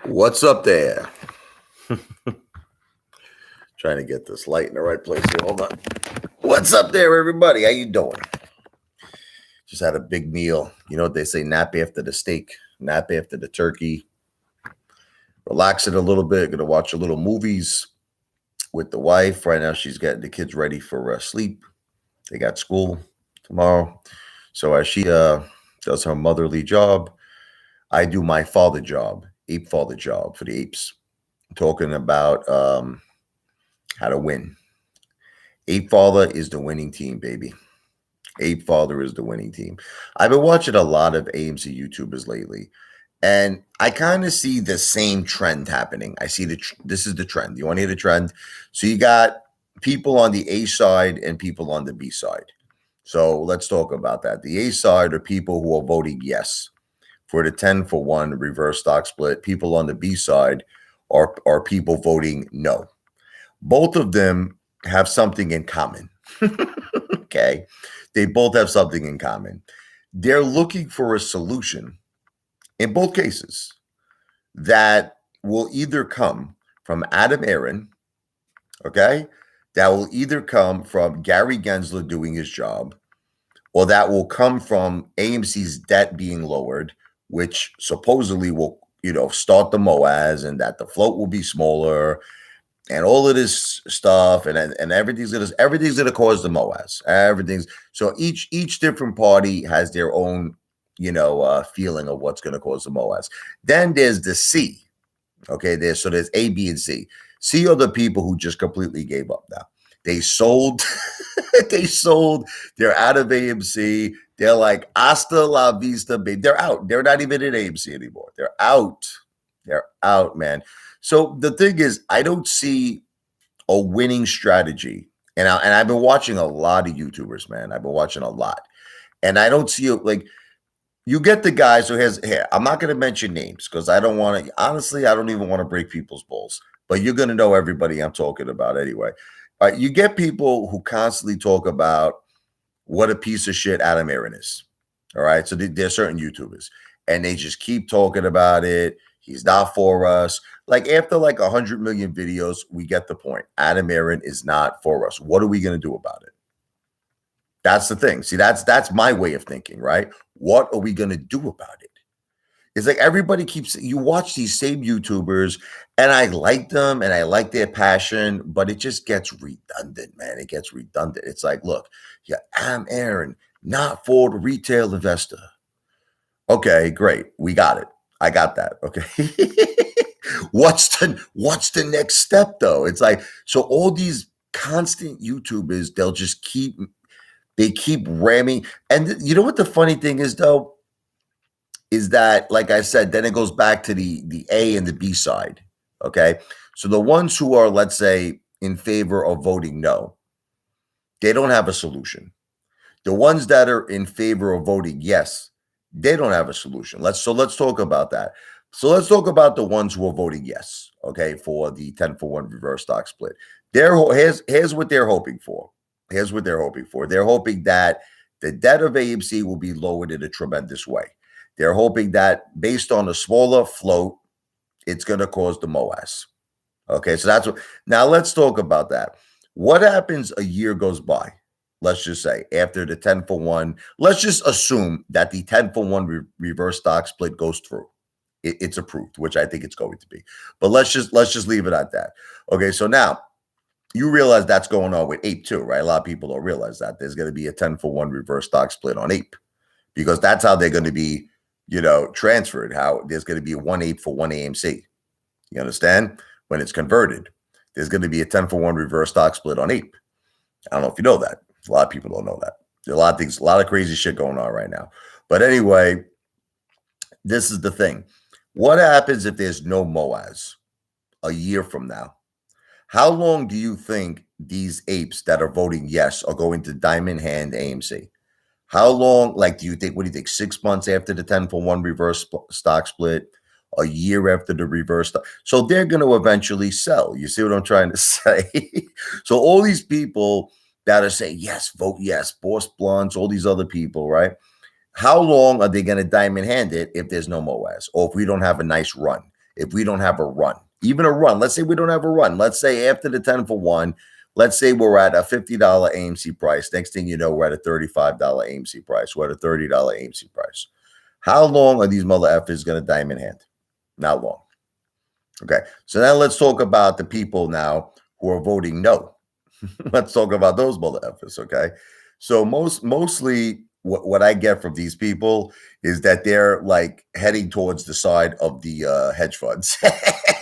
What's up there? Trying to get this light in the right place here. Hold on. What's up there, everybody? How you doing? Just had a big meal. You know what they say, nap after the steak, nap after the turkey. Relax it a little bit. Gonna watch a little movies with the wife. Right now, she's getting the kids ready for sleep. They got school tomorrow. So as she does her motherly job, I do my father job, Apefather job for the apes. Talking about how to win. Apefather is the winning team, baby. Apefather is the winning team. I've been watching a lot of AMC YouTubers lately, and I kind of see the same trend happening. I see this is the trend. You want to hear the trend? So you got people on the A side and people on the B side. So let's talk about that. The A side are people who are voting yes for the 10-for-1 reverse stock split. People on the B side are people voting no. Both of them have something in common. Okay. They both have something in common. They're looking for a solution in both cases that will either come from Adam Aron, okay? That will either come from Gary Gensler doing his job, or that will come from AMC's debt being lowered, which supposedly will, start the MOAS, and that the float will be smaller, and all of this stuff, and everything's gonna cause the MOAS. So each different party has their own, feeling of what's gonna cause the MOAS. Then there's the C. Okay, there's A, B, and C. C are the people who just completely gave up now. They sold, they sold, they're out of AMC. They're like, hasta la vista, babe. They're out. They're not even in AMC anymore. They're out. They're out, man. So the thing is, I don't see a winning strategy. And I've been watching a lot of YouTubers, man. I've been watching a lot. And I don't see like you get the guys who I'm not going to mention names because I don't want to, honestly, I don't even want to break people's balls. But you're going to know everybody I'm talking about anyway. You get people who constantly talk about what a piece of shit Adam Aron is. All right. So there's certain YouTubers and they just keep talking about it. He's not for us. Like after like 100 million videos, we get the point. Adam Aron is not for us. What are we going to do about it? That's the thing. See, that's my way of thinking, right? What are we going to do about it? It's like everybody you watch these same YouTubers and I like them and I like their passion, but it just gets redundant, man. It gets redundant. It's like, look, yeah, Adam Aron, not for the retail investor. Okay, great. We got it. I got that. Okay. What's the next step though? It's like, so all these constant YouTubers, they'll just keep ramming. And you know what the funny thing is though? Is that, like I said, then it goes back to the A and the B side. Okay. So the ones who are, let's say, in favor of voting no, they don't have a solution. The ones that are in favor of voting yes, they don't have a solution. Let's talk about that. So let's talk about the ones who are voting yes, okay, for the 10-for-1 reverse stock split. Here's what they're hoping for. Here's what they're hoping for. They're hoping that the debt of AMC will be lowered in a tremendous way. They're hoping that based on a smaller float, it's going to cause the MOAS. Okay, so that's what. Now let's talk about that. What happens a year goes by? Let's just say after the 10-for-1, let's just assume that the 10-for-1 reverse stock split goes through. It's approved, which I think it's going to be. But let's just leave it at that. Okay, so now you realize that's going on with Ape too, right? A lot of people don't realize that there's going to be a 10-for-1 reverse stock split on Ape because that's how they're going to be, transferred. How there's going to be 1 Ape for 1 AMC. You understand? When it's converted, there's going to be a 10-for-1 reverse stock split on Ape. I don't know if you know that. A lot of people don't know that. There are a lot of things, a lot of crazy shit going on right now. But anyway, this is the thing. What happens if there's no MOAS a year from now? How long do you think these apes that are voting yes are going to diamond hand AMC? How long, what do you think, 6 months after the 10-for-1 reverse stock split? A year after the reverse stock? So they're going to eventually sell. You see what I'm trying to say? So all these people that are saying, yes, vote yes, Boss Blunts, all these other people, right? How long are they going to diamond hand it if there's no MOAS or if we don't have a nice run? if we don't have a run, even a run. Let's say we don't have a run. Let's say after the 10 for 1, let's say we're at a $50 AMC price. Next thing you know, we're at a $35 AMC price. We're at a $30 AMC price. How long are these mother effers going to diamond hand? Not long. Okay. So now let's talk about the people now who are voting no. Let's talk about those mother effers. Okay. So mostly what I get from these people is that they're like heading towards the side of the hedge funds.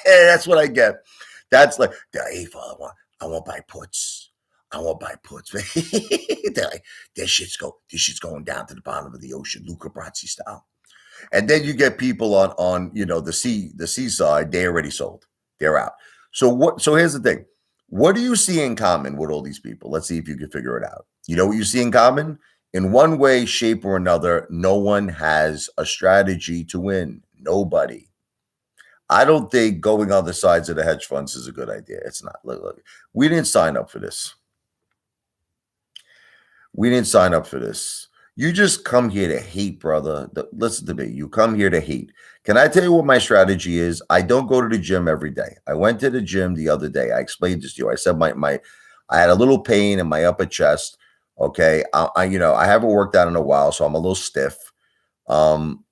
That's what I get. That's like, hey, Father, I want to buy puts. I want to buy puts. They're like, this shit's going down to the bottom of the ocean, Luca Brasi style. And then you get people on the seaside. They already sold. They're out. So here's the thing. What do you see in common with all these people? Let's see if you can figure it out. You know what you see in common? In one way, shape, or another, no one has a strategy to win. Nobody. I don't think going on the sides of the hedge funds is a good idea. It's not. Look, we didn't sign up for this. We didn't sign up for this. You just come here to hate, brother. Listen to me. You come here to hate. Can I tell you what my strategy is? I don't go to the gym every day. I went to the gym the other day. I explained this to you. I said I had a little pain in my upper chest. Okay. I haven't worked out in a while, so I'm a little stiff. I'm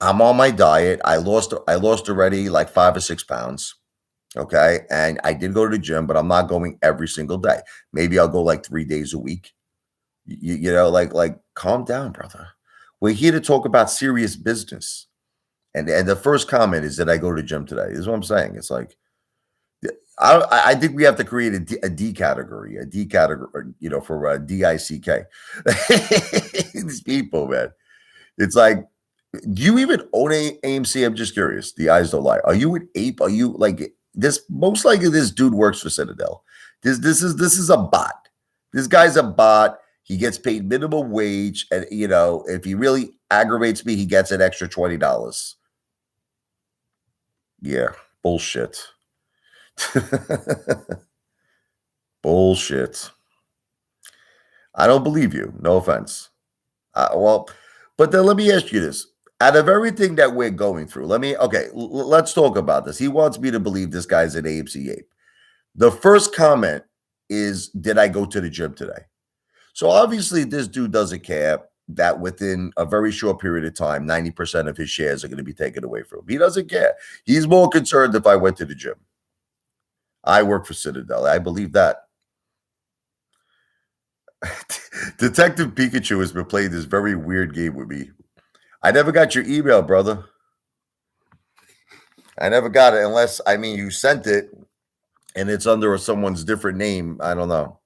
on my diet. I lost already like 5 or 6 pounds. Okay. And I did go to the gym, but I'm not going every single day. Maybe I'll go like 3 days a week. Like calm down, brother. We're here to talk about serious business. And the first comment is that I go to the gym today. This is what I'm saying. It's like, I think we have to create a D category, for DICK. These people, man. It's like, do you even own AMC? I'm just curious. The eyes don't lie. Are you an ape? Are you like this? Most likely this dude works for Citadel. This is a bot. This guy's a bot. He gets paid minimum wage. And if he really aggravates me, he gets an extra $20. Yeah, bullshit. Bullshit. I don't believe you. No offense. But then let me ask you this. Out of everything that we're going through, let's talk about this. He wants me to believe this guy's an AMC ape. The first comment is, did I go to the gym today? So obviously this dude doesn't care that within a very short period of time, 90% of his shares are going to be taken away from him. He doesn't care. He's more concerned if I went to the gym. I work for Citadel. I believe that. Detective Pikachu has been playing this very weird game with me. I never got your email, brother. I never got it unless, you sent it and it's under someone's different name. I don't know.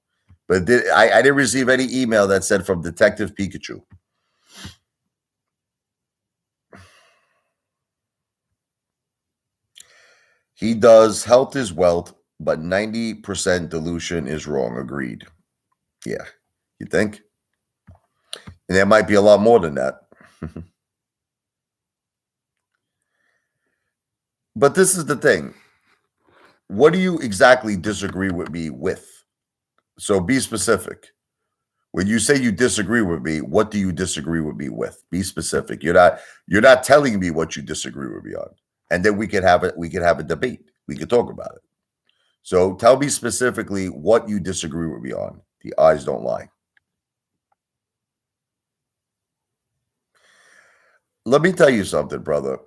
But I didn't receive any email that said from Detective Pikachu. He does health is wealth, but 90% dilution is wrong. Agreed. Yeah. You think? And there might be a lot more than that. But this is the thing. What do you exactly disagree with me with? So be specific. When you say you disagree with me, what do you disagree with me with? Be specific. You're not telling me what you disagree with me on. And then we could have a debate. We could talk about it. So tell me specifically what you disagree with me on. The eyes don't lie. Let me tell you something, brother.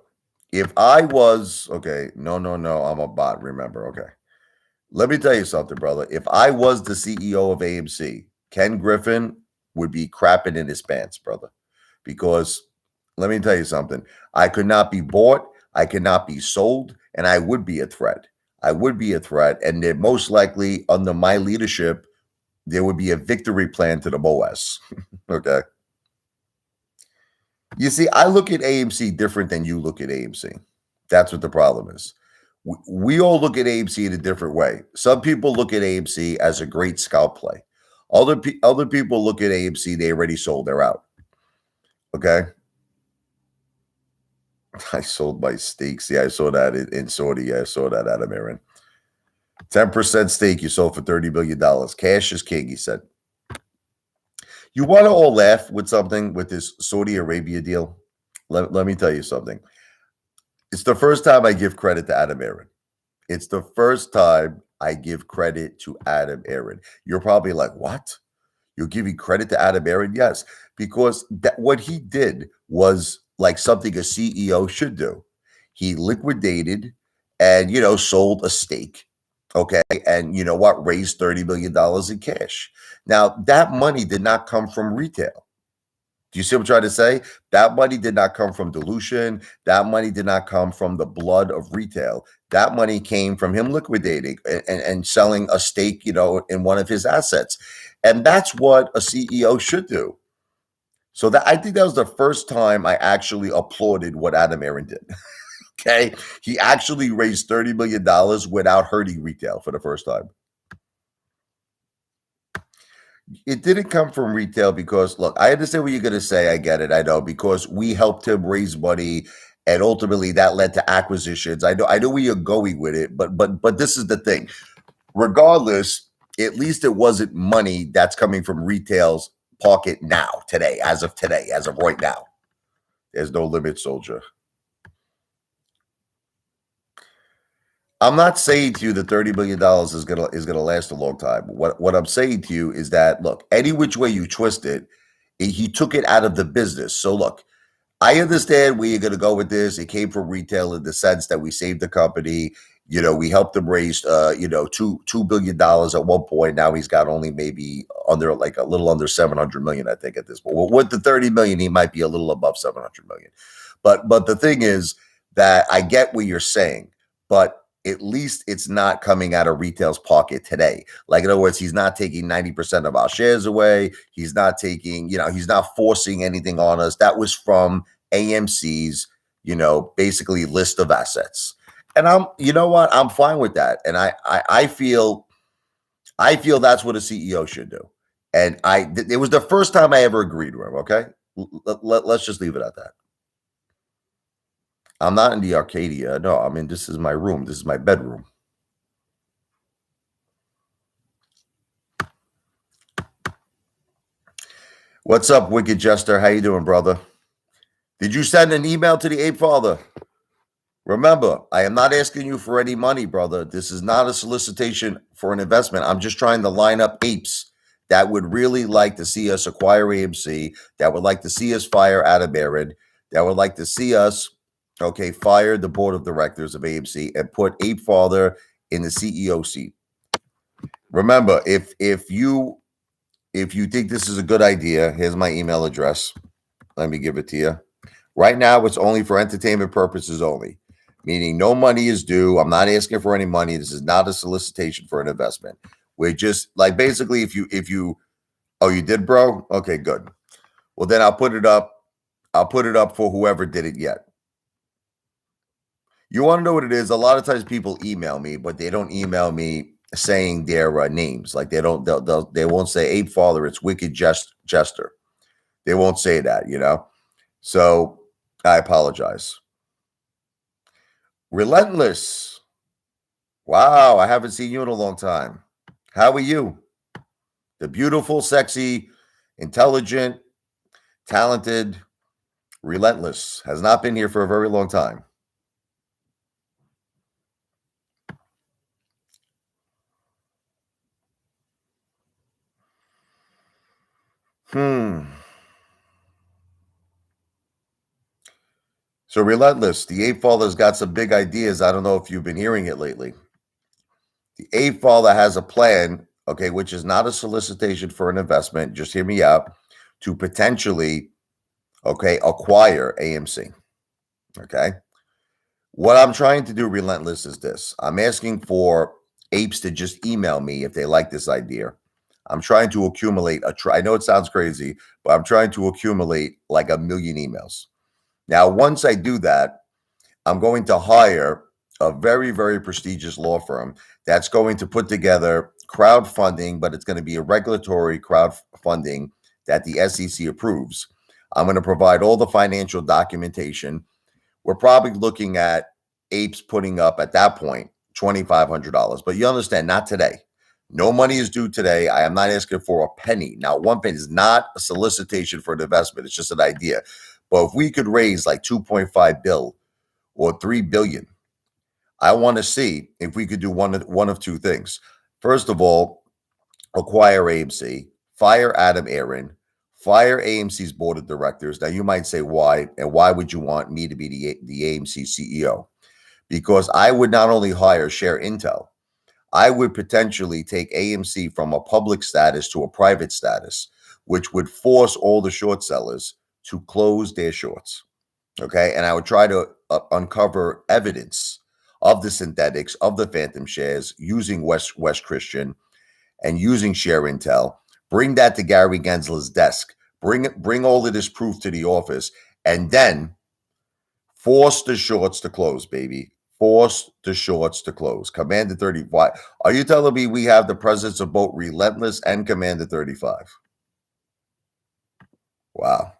If I was, no, I'm a bot, remember, okay. Let me tell you something, brother. If I was the CEO of AMC, Ken Griffin would be crapping in his pants, brother. Because let me tell you something. I could not be bought. I cannot be sold. And I would be a threat. And then most likely under my leadership, there would be a victory plan to the MOAS. Okay. You see, I look at AMC different than you look at AMC. That's what the problem is. We all look at AMC in a different way. Some people look at AMC as a great scalp play. Other people look at AMC, they already sold, they're out. Okay? I sold my stakes. Yeah, I saw that in Saudi. Yeah, I saw that, Adam Aron. 10% stake you sold for $30 billion. Cash is king, he said. You want to all laugh with something with this Saudi Arabia deal? Let me tell you something. It's the first time I give credit to Adam Aron. It's the first time I give credit to Adam Aron. You're probably like, what? You're giving credit to Adam Aron? Yes, because what he did was like something a CEO should do. He liquidated and, sold a stake. Okay. And you know what? Raised $30 million in cash. Now, that money did not come from retail. Do you see what I'm trying to say? That money did not come from dilution. That money did not come from the blood of retail. That money came from him liquidating and selling a stake, in one of his assets. And that's what a CEO should do. So I think that was the first time I actually applauded what Adam Aron did. Okay. He actually raised $30 million without hurting retail for the first time. It didn't come from retail because, look, I understand what you're going to say. I get it. I know, because we helped him raise money, and ultimately that led to acquisitions. I know where you're going with it, but this is the thing. Regardless, at least it wasn't money that's coming from retail's pocket today, as of right now. There's no limit, soldier. I'm not saying to you that $30 million is gonna last a long time. What I'm saying to you is that, look, any which way you twist it, he took it out of the business. So look, I understand where you're gonna go with this. It came from retail in the sense that we saved the company. We helped him raise $2 billion at one point. Now he's got only maybe a little under 700 million, I think, at this point. Well, with the 30 million, he might be a little above 700 million. But the thing is that I get what you're saying, but at least it's not coming out of retail's pocket today. Like, in other words, he's not taking 90% of our shares away. He's not taking, he's not forcing anything on us. That was from AMC's, basically list of assets. And I'm fine with that. And I feel that's what a CEO should do. And it was the first time I ever agreed with him. Okay. Let's just leave it at that. I'm not in the Arcadia. No, this is my room. This is my bedroom. What's up, Wicked Jester? How you doing, brother? Did you send an email to the Apefather? Remember, I am not asking you for any money, brother. This is not a solicitation for an investment. I'm just trying to line up apes that would really like to see us acquire AMC, that would like to see us fire Adam Aron, that would like to see us fire the board of directors of AMC and put Apefather in the CEO seat. Remember, if you think this is a good idea, here's my email address. Let me give it to you. Right now, it's only for entertainment purposes only, meaning no money is due. I'm not asking for any money. This is not a solicitation for an investment. We're just like, basically, if you, oh, you did, bro? Okay, good. Well, then I'll put it up. I'll put it up for whoever did it yet. You want to know what it is? A lot of times people email me, but they don't email me saying their names. Like they won't say Apefather. It's Wicked Jester. They won't say that, So I apologize. Relentless. Wow, I haven't seen you in a long time. How are you? The beautiful, sexy, intelligent, talented, Relentless has not been here for a very long time. So Relentless, the Apefather's got some big ideas. I don't know if you've been hearing it lately. The Apefather has a plan, which is not a solicitation for an investment. Just hear me out, to potentially, acquire AMC. Okay. What I'm trying to do, Relentless, is this. I'm asking for apes to just email me if they like this idea. I'm trying to accumulate I know it sounds crazy, but I'm trying to accumulate like 1 million emails. Now, once I do that, I'm going to hire a very, very prestigious law firm that's going to put together crowdfunding, but it's going to be a regulatory crowdfunding that the SEC approves. I'm going to provide all the financial documentation. We're probably looking at apes putting up at that point $2,500. But you understand, not today. No money is due today. I am not asking for a penny. Now, 1 penny is not a solicitation for an investment. It's just an idea. But if we could raise like 2.5 bill, or 3 billion. I want to see if we could do one of two things. First of all, acquire AMC, fire Adam Aron, fire AMC's board of directors. Now you might say why, and why would you want me to be the AMC CEO? Because I would not only hire Share Intel, I would potentially take AMC from a public status to a private status, which would force all the short sellers to close their shorts. Okay. And I would try to uncover evidence of the synthetics, of the phantom shares using West Christian and using Share Intel. Bring that to Gary Gensler's desk. Bring all of this proof to the office, and then force the shorts to close, baby. Force the shorts to close. Commander 35. Are you telling me we have the presence of both Relentless and Commander 35? Wow.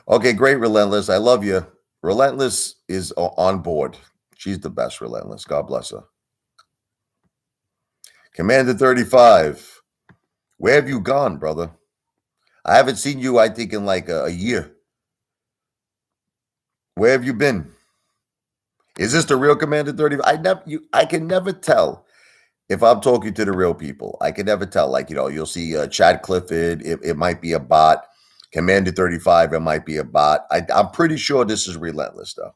Okay, great, Relentless. I love you. Relentless is on board. She's the best, Relentless. God bless her. Commander 35. Where have you gone, brother? I haven't seen you, I think, in like a year. Where have you been? Is this the real Commander 35? I can never tell if I'm talking to the real people. I can never tell. Like, you'll see Chad Clifford. It might be a bot. Commander 35, it might be a bot. I'm pretty sure this is Relentless, though.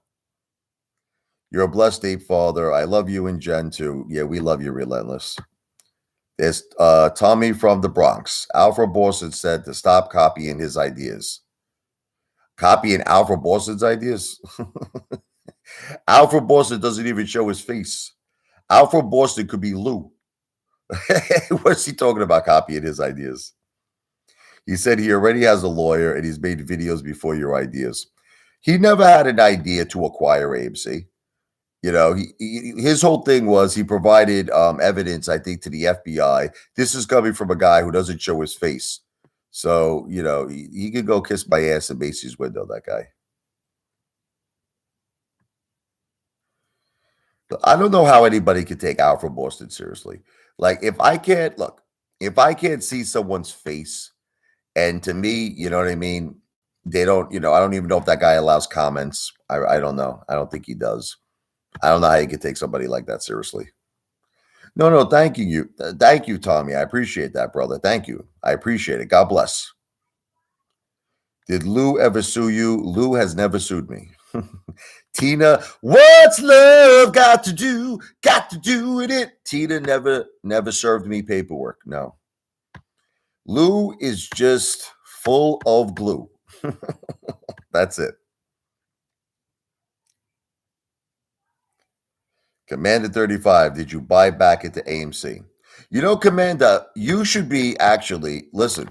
You're a blessed Apefather. I love you and Jen, too. Yeah, we love you, Relentless. There's Tommy from the Bronx. Alfred Boston said to stop copying his ideas. Copying Alfred Boston's ideas? Alfred Boston doesn't even show his face. Alfred Boston could be Lou. What's he talking about copying his ideas? He said he already has a lawyer and he's made videos before your ideas. He never had an idea to acquire AMC. His whole thing was he provided evidence, I think, to the FBI. This is coming from a guy who doesn't show his face. So, he could go kiss my ass in Macy's window, that guy. I don't know how anybody could take Alfred Boston seriously. Like, if I can't see someone's face, and to me, you know what I mean? They don't, I don't even know if that guy allows comments. I don't know. I don't think he does. I don't know how you could take somebody like that seriously. No, thank you. Thank you, Tommy. I appreciate that, brother. Thank you. I appreciate it. God bless. Did Lou ever sue you? Lou has never sued me. Tina, what's love got to do with it? Tina never served me paperwork. No. Lou is just full of glue. That's it. Commander 35, did you buy back into AMC? Commander, you should be listen,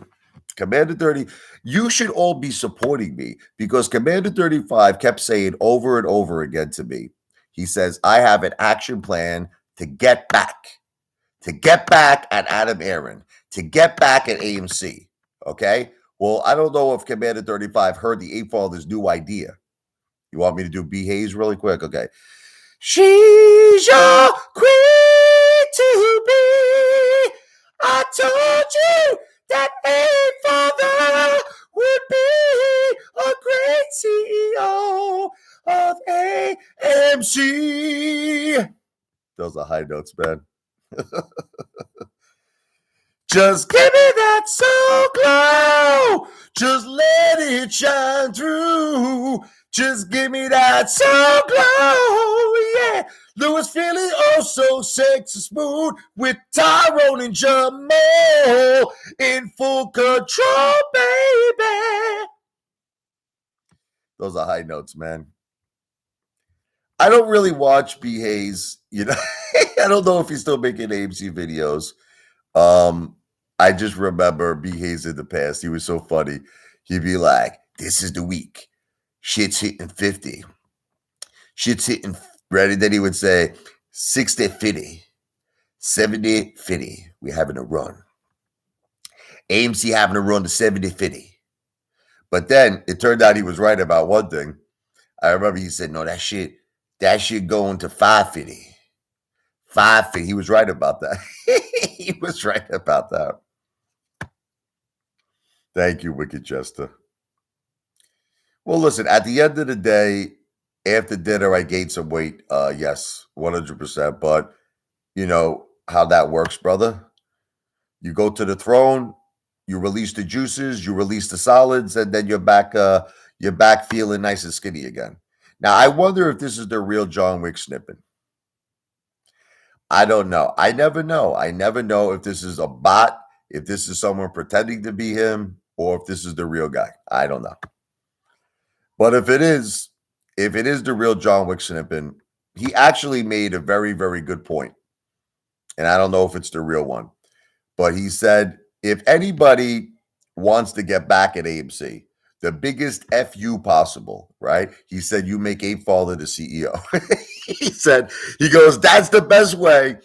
Commander 30, you should all be supporting me because Commander 35 kept saying over and over again to me, he says, I have an action plan to get back at Adam Aron, to get back at AMC. Okay? Well, I don't know if Commander 35 heard the Apefather's new idea. You want me to do B. Hayes really quick? Okay. She's your queen to be. I told you that Apefather would be a great CEO of AMC. Those are high notes, man. Just give me that soul glow. Just let it shine through. Just give me that soul glow, yeah. Louis feeling oh so sexy smooth with Tyrone and Jamal in full control, baby. Those are high notes, man. I don't really watch B. Hayes, I don't know if he's still making AMC videos. I just remember B. Hayes in the past. He was so funny. He'd be like, this is the week. Shit's hitting 50. Shit's hitting ready. Then he would say 60, 50, 70, 50. We're having a run. AMC having a run to 70, 50. But then it turned out he was right about one thing. I remember he said, no, that shit going to 550. 550. He was right about that. He was right about that. Thank you, Wicked Chester. Well, listen, at the end of the day, After dinner, I gained some weight. Yes, 100%. But you know how that works, brother. You go to the throne, you release the juices, you release the solids, and then you're back feeling nice and skinny again. Now, I wonder if this is the real John Wick snippet. I don't know. I never know. I never know if this is a bot, if this is someone pretending to be him, or if this is the real guy. I don't know. But if it is the real John Wick snippet, he actually made a very, very good point. And I don't know if it's the real one. But he said, if anybody wants to get back at AMC, the biggest FU possible, right? He said, you make Apefather the CEO. he goes, that's the best way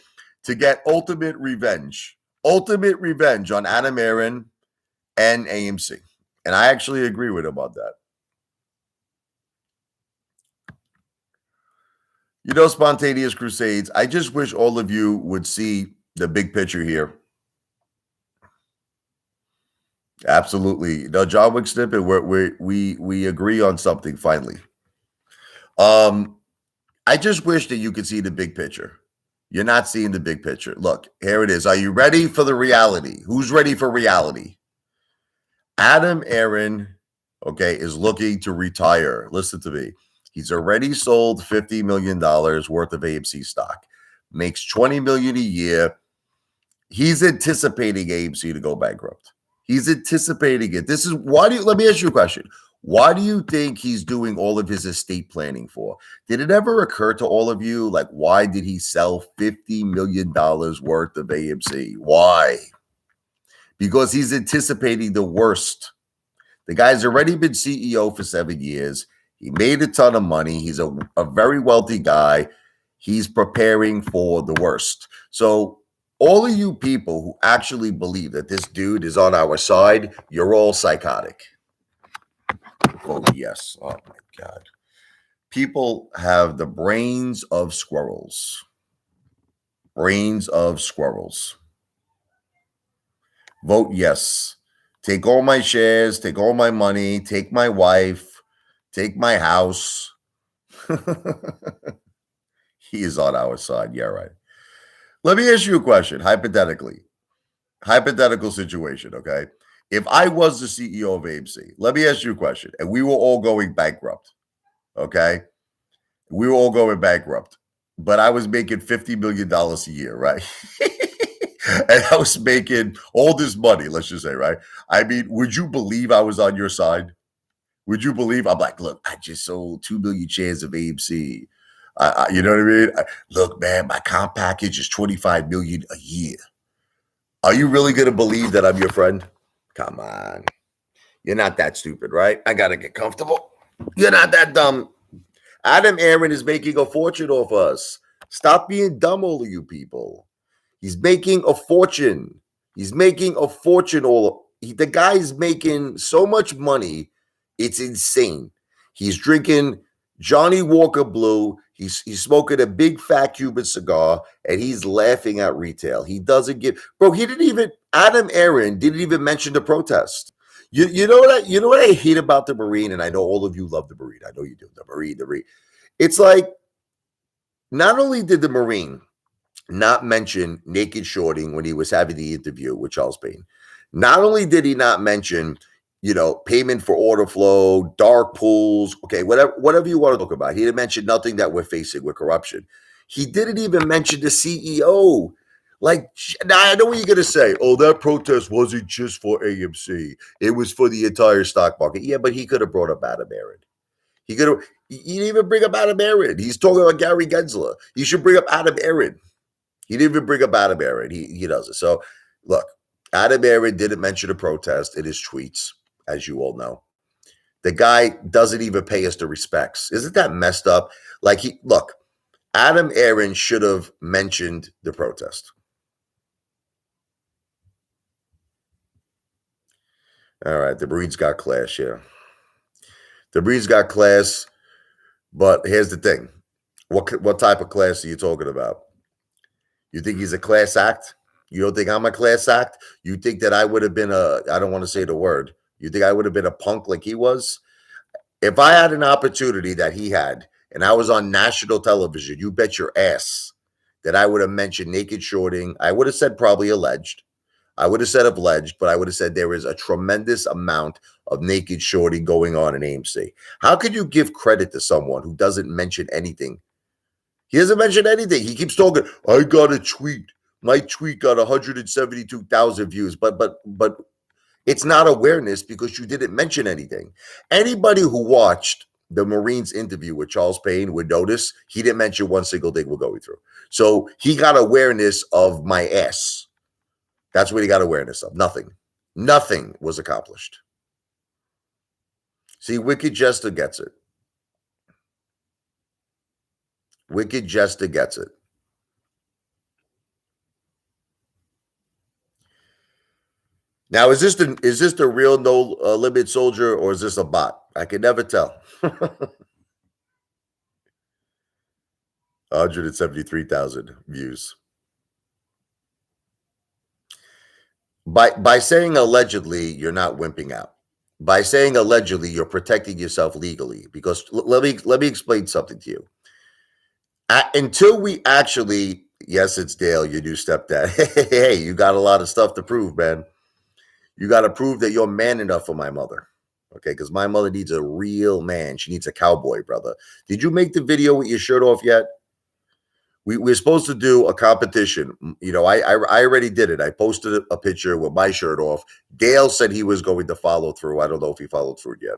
to get ultimate revenge on Adam Aron and AMC. And I actually agree with him on that. You know, Spontaneous Crusades, I just wish all of you would see the big picture here. Absolutely. No, John Wick snippet, we agree on something finally. I just wish that you could see the big picture. You're not seeing the big picture. Look, here it is. Are you ready for the reality? Who's ready for reality? Adam Aron, okay, is looking to retire. Listen to me. He's already sold $50 million worth of AMC stock, makes $20 million a year. He's anticipating AMC to go bankrupt. He's anticipating it. This is let me ask you a question. Why do you think he's doing all of his estate planning for? Did it ever occur to all of you, like, why did he sell $50 million worth of AMC? Why? Because he's anticipating the worst. The guy's already been CEO for 7 years. He made a ton of money. He's a very wealthy guy. He's preparing for the worst. So all of you people who actually believe that this dude is on our side, you're all psychotic. Oh, yes. Oh, my God. People have the brains of squirrels. Brains of squirrels. Vote yes. Take all my shares, take all my money, take my wife, take my house. He is on our side. Yeah, right. Let me ask you a question, hypothetically. Hypothetical situation, okay? If I was the CEO of AMC, let me ask you a question, and we were all going bankrupt, okay? We were all going bankrupt, but I was making $50 million a year, right? And I was making all this money, let's just say, right? I mean, would you believe I was on your side? Would you believe? I'm like, look, I just sold 2 million shares of AMC. You know what I mean? Look, man, my comp package is 25 million a year. Are you really going to believe that I'm your friend? Come on. You're not that stupid, right? I got to get comfortable. You're not that dumb. Adam Aron is making a fortune off us. Stop being dumb, all of you people. He's making a fortune. He's making a fortune. The guy's making so much money. It's insane. He's drinking Johnny Walker Blue. He's smoking a big fat Cuban cigar, and he's laughing at retail. He doesn't give, bro. Adam Aron didn't even mention the protest. You know what I hate about the Marine, and I know all of you love the Marine. I know you do. The Marine. It's like, not only did the Marine not mention naked shorting when he was having the interview with Charles Payne, not only did he not mention, payment for order flow, dark pools, okay, whatever you want to talk about. He didn't mention nothing that we're facing with corruption. He didn't even mention the CEO. Like, now I know what you're going to say. Oh, that protest wasn't just for AMC. It was for the entire stock market. Yeah, but he could have brought up Adam Aron. He didn't even bring up Adam Aron. He's talking about Gary Gensler. He should bring up Adam Aron. He didn't even bring up Adam Aron. He doesn't. So, look, Adam Aron didn't mention a protest in his tweets, as you all know. The guy doesn't even pay us the respects. Isn't that messed up? Like, Adam Aron should have mentioned the protest. All right, the Marines got class, yeah. The Marines got class, but here's the thing. What type of class are you talking about? You think he's a class act? You don't think I'm a class act? You think that I would have been I don't want to say the word. You think I would have been a punk like he was? If I had an opportunity that he had, and I was on national television, you bet your ass that I would have mentioned naked shorting. I would have said probably alleged. I would have said alleged, but I would have said there is a tremendous amount of naked shorting going on in AMC. How could you give credit to someone who doesn't mention anything? He doesn't mention anything. He keeps talking, I got a tweet. My tweet got 172,000 views, but it's not awareness because you didn't mention anything. Anybody who watched the Marines interview with Charles Payne would notice he didn't mention one single thing we're going through. So he got awareness of my ass. That's what he got awareness of. Nothing. Nothing was accomplished. See, Wicked Jester gets it. Wicked Jester gets it. Now, is this the real No Limit Soldier or is this a bot? I can never tell. 173,000 views. By saying allegedly, you're not wimping out. By saying allegedly, you're protecting yourself legally. Because let me explain something to you. Until we actually, yes, it's Dale, your new stepdad. Hey, you got a lot of stuff to prove, man. You got to prove that you're man enough for my mother. Okay, because my mother needs a real man. She needs a cowboy, brother. Did you make the video with your shirt off yet? We're supposed to do a competition. You know, I already did it. I posted a picture with my shirt off. Dale said he was going to follow through. I don't know if he followed through yet.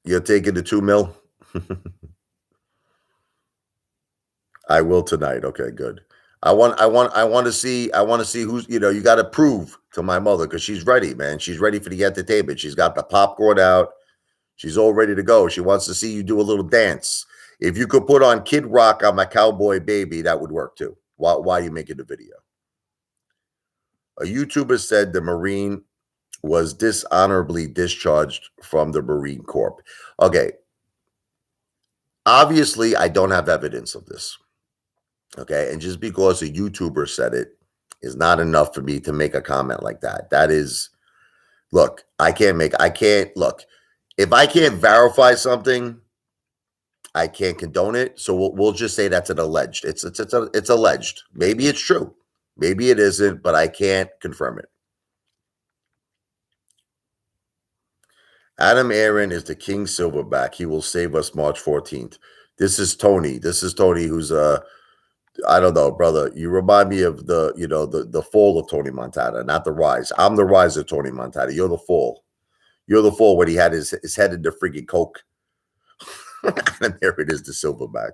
You're taking the 2 mil? I will tonight. Okay, good. I want to see who's, you know, you got to prove to my mother because she's ready, man. She's ready for the entertainment. She's got the popcorn out. She's all ready to go. She wants to see you do a little dance. If you could put on Kid Rock on My Cowboy Baby, that would work too. Why are you making the video? A YouTuber said the Marine was dishonorably discharged from the Marine Corps. Okay. Obviously, I don't have evidence of this. Okay. And just because a YouTuber said it is not enough for me to make a comment like that. That is, look, look, if I can't verify something, I can't condone it. So we'll just say that's an alleged. It's alleged. Maybe it's true. Maybe it isn't, but I can't confirm it. Adam Aron is the King Silverback. He will save us March 14th. This is Tony. Who's I don't know, brother. You remind me of the fall of Tony Montana, not the rise. I'm the rise of Tony Montana. You're the fall. You're the fall when he had his head in the friggin' coke. And there it is, the Silverback.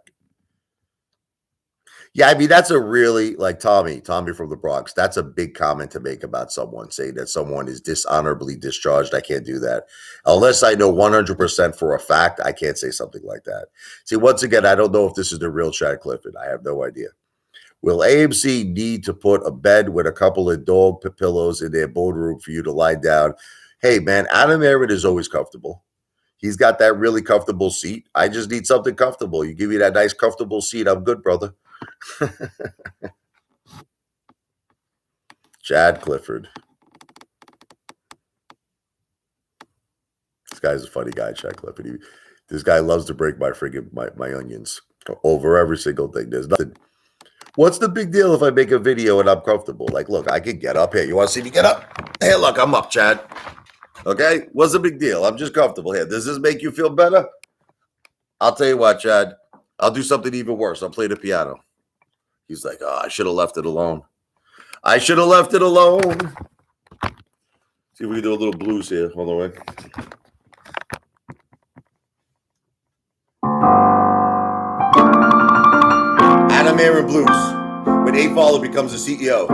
Yeah, I mean, that's a really, like Tommy from the Bronx, that's a big comment to make about someone, saying that someone is dishonorably discharged. I can't do that. Unless I know 100% for a fact, I can't say something like that. See, once again, I don't know if this is the real Chad Clifford. I have no idea. Will AMC need to put a bed with a couple of dog pillows in their boardroom for you to lie down? Hey, man, Adam Aron is always comfortable. He's got that really comfortable seat. I just need something comfortable. You give me that nice, comfortable seat, I'm good, brother. Chad Clifford. This guy's a funny guy, Chad Clifford. This guy loves to break my onions over every single thing. There's nothing. What's the big deal if I make a video and I'm comfortable? Like, look, I can get up here. You want to see me get up? Hey, look, I'm up, Chad. Okay? What's the big deal? I'm just comfortable here. Does this make you feel better? I'll tell you what, Chad. I'll do something even worse. I'll play the piano. He's like, oh, I should have left it alone. I should have left it alone. See if we can do a little blues here. Hold on, wait. Adam Aron Blues. When Apefather becomes a CEO.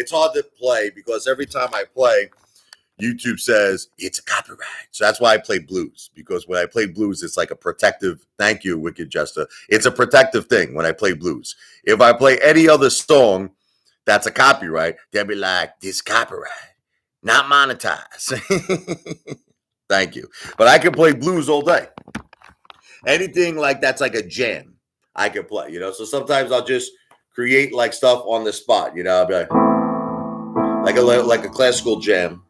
it's hard to play because every time I play, YouTube says it's a copyright. So that's why I play blues, because when I play blues, it's like a protective. Thank you, Wicked Jester. It's a protective thing when I play blues. If I play any other song that's a copyright, they'll be like, this copyright, not monetized. Thank you. But I can play blues all day. Anything like that's like a jam, I can play, you know. So sometimes I'll just create like stuff on the spot, you know. I'll be like a classical jam.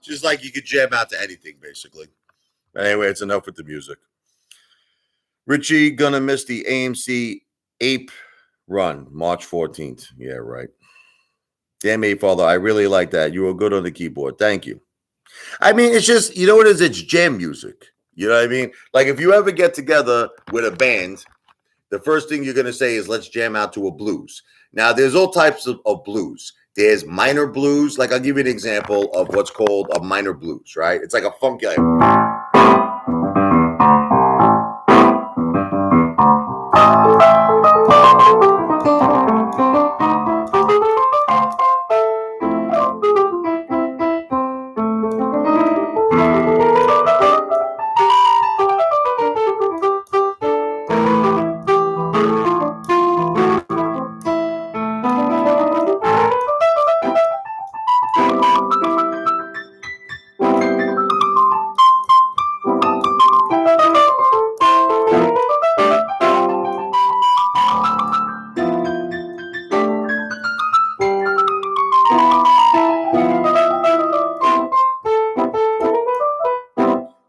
Just like you could jam out to anything, basically. But anyway, it's enough with the music. Richie gonna miss the AMC Ape run, March 14th. Yeah, right. Damn, Apefather, I really like that. You were good on the keyboard. Thank you. I mean, it's just, you know what it is? It's jam music. You know what I mean? Like if you ever get together with a band, the first thing you're going to say is, let's jam out to a blues. Now, there's all types of blues. There's minor blues. Like, I'll give you an example of what's called a minor blues, right? It's like a funky.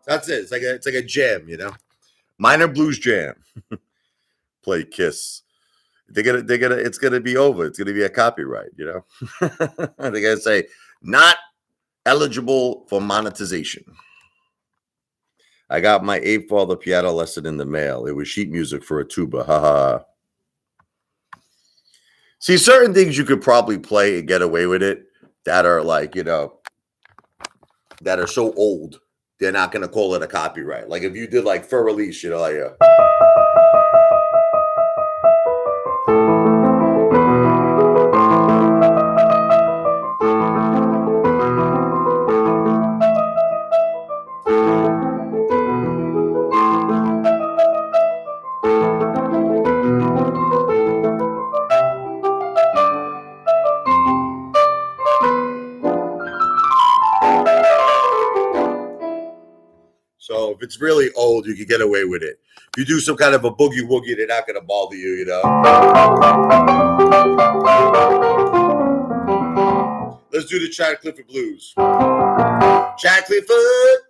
That's it. It's like a jam, you know. Minor blues jam. Play Kiss. It's gonna be over. It's gonna be a copyright, you know. They're gonna say not eligible for monetization. I got my Apefather piano lesson in the mail. It was sheet music for a tuba. Haha. See, certain things you could probably play and get away with it that are like, you know, that are so old, they're not going to call it a copyright. Like if you did like Fur Release, you know, like so if it's really old, you can get away with it. If you do some kind of a boogie woogie, they're not going to bother you, you know. Let's do the Chad Clifford Blues. Chad Clifford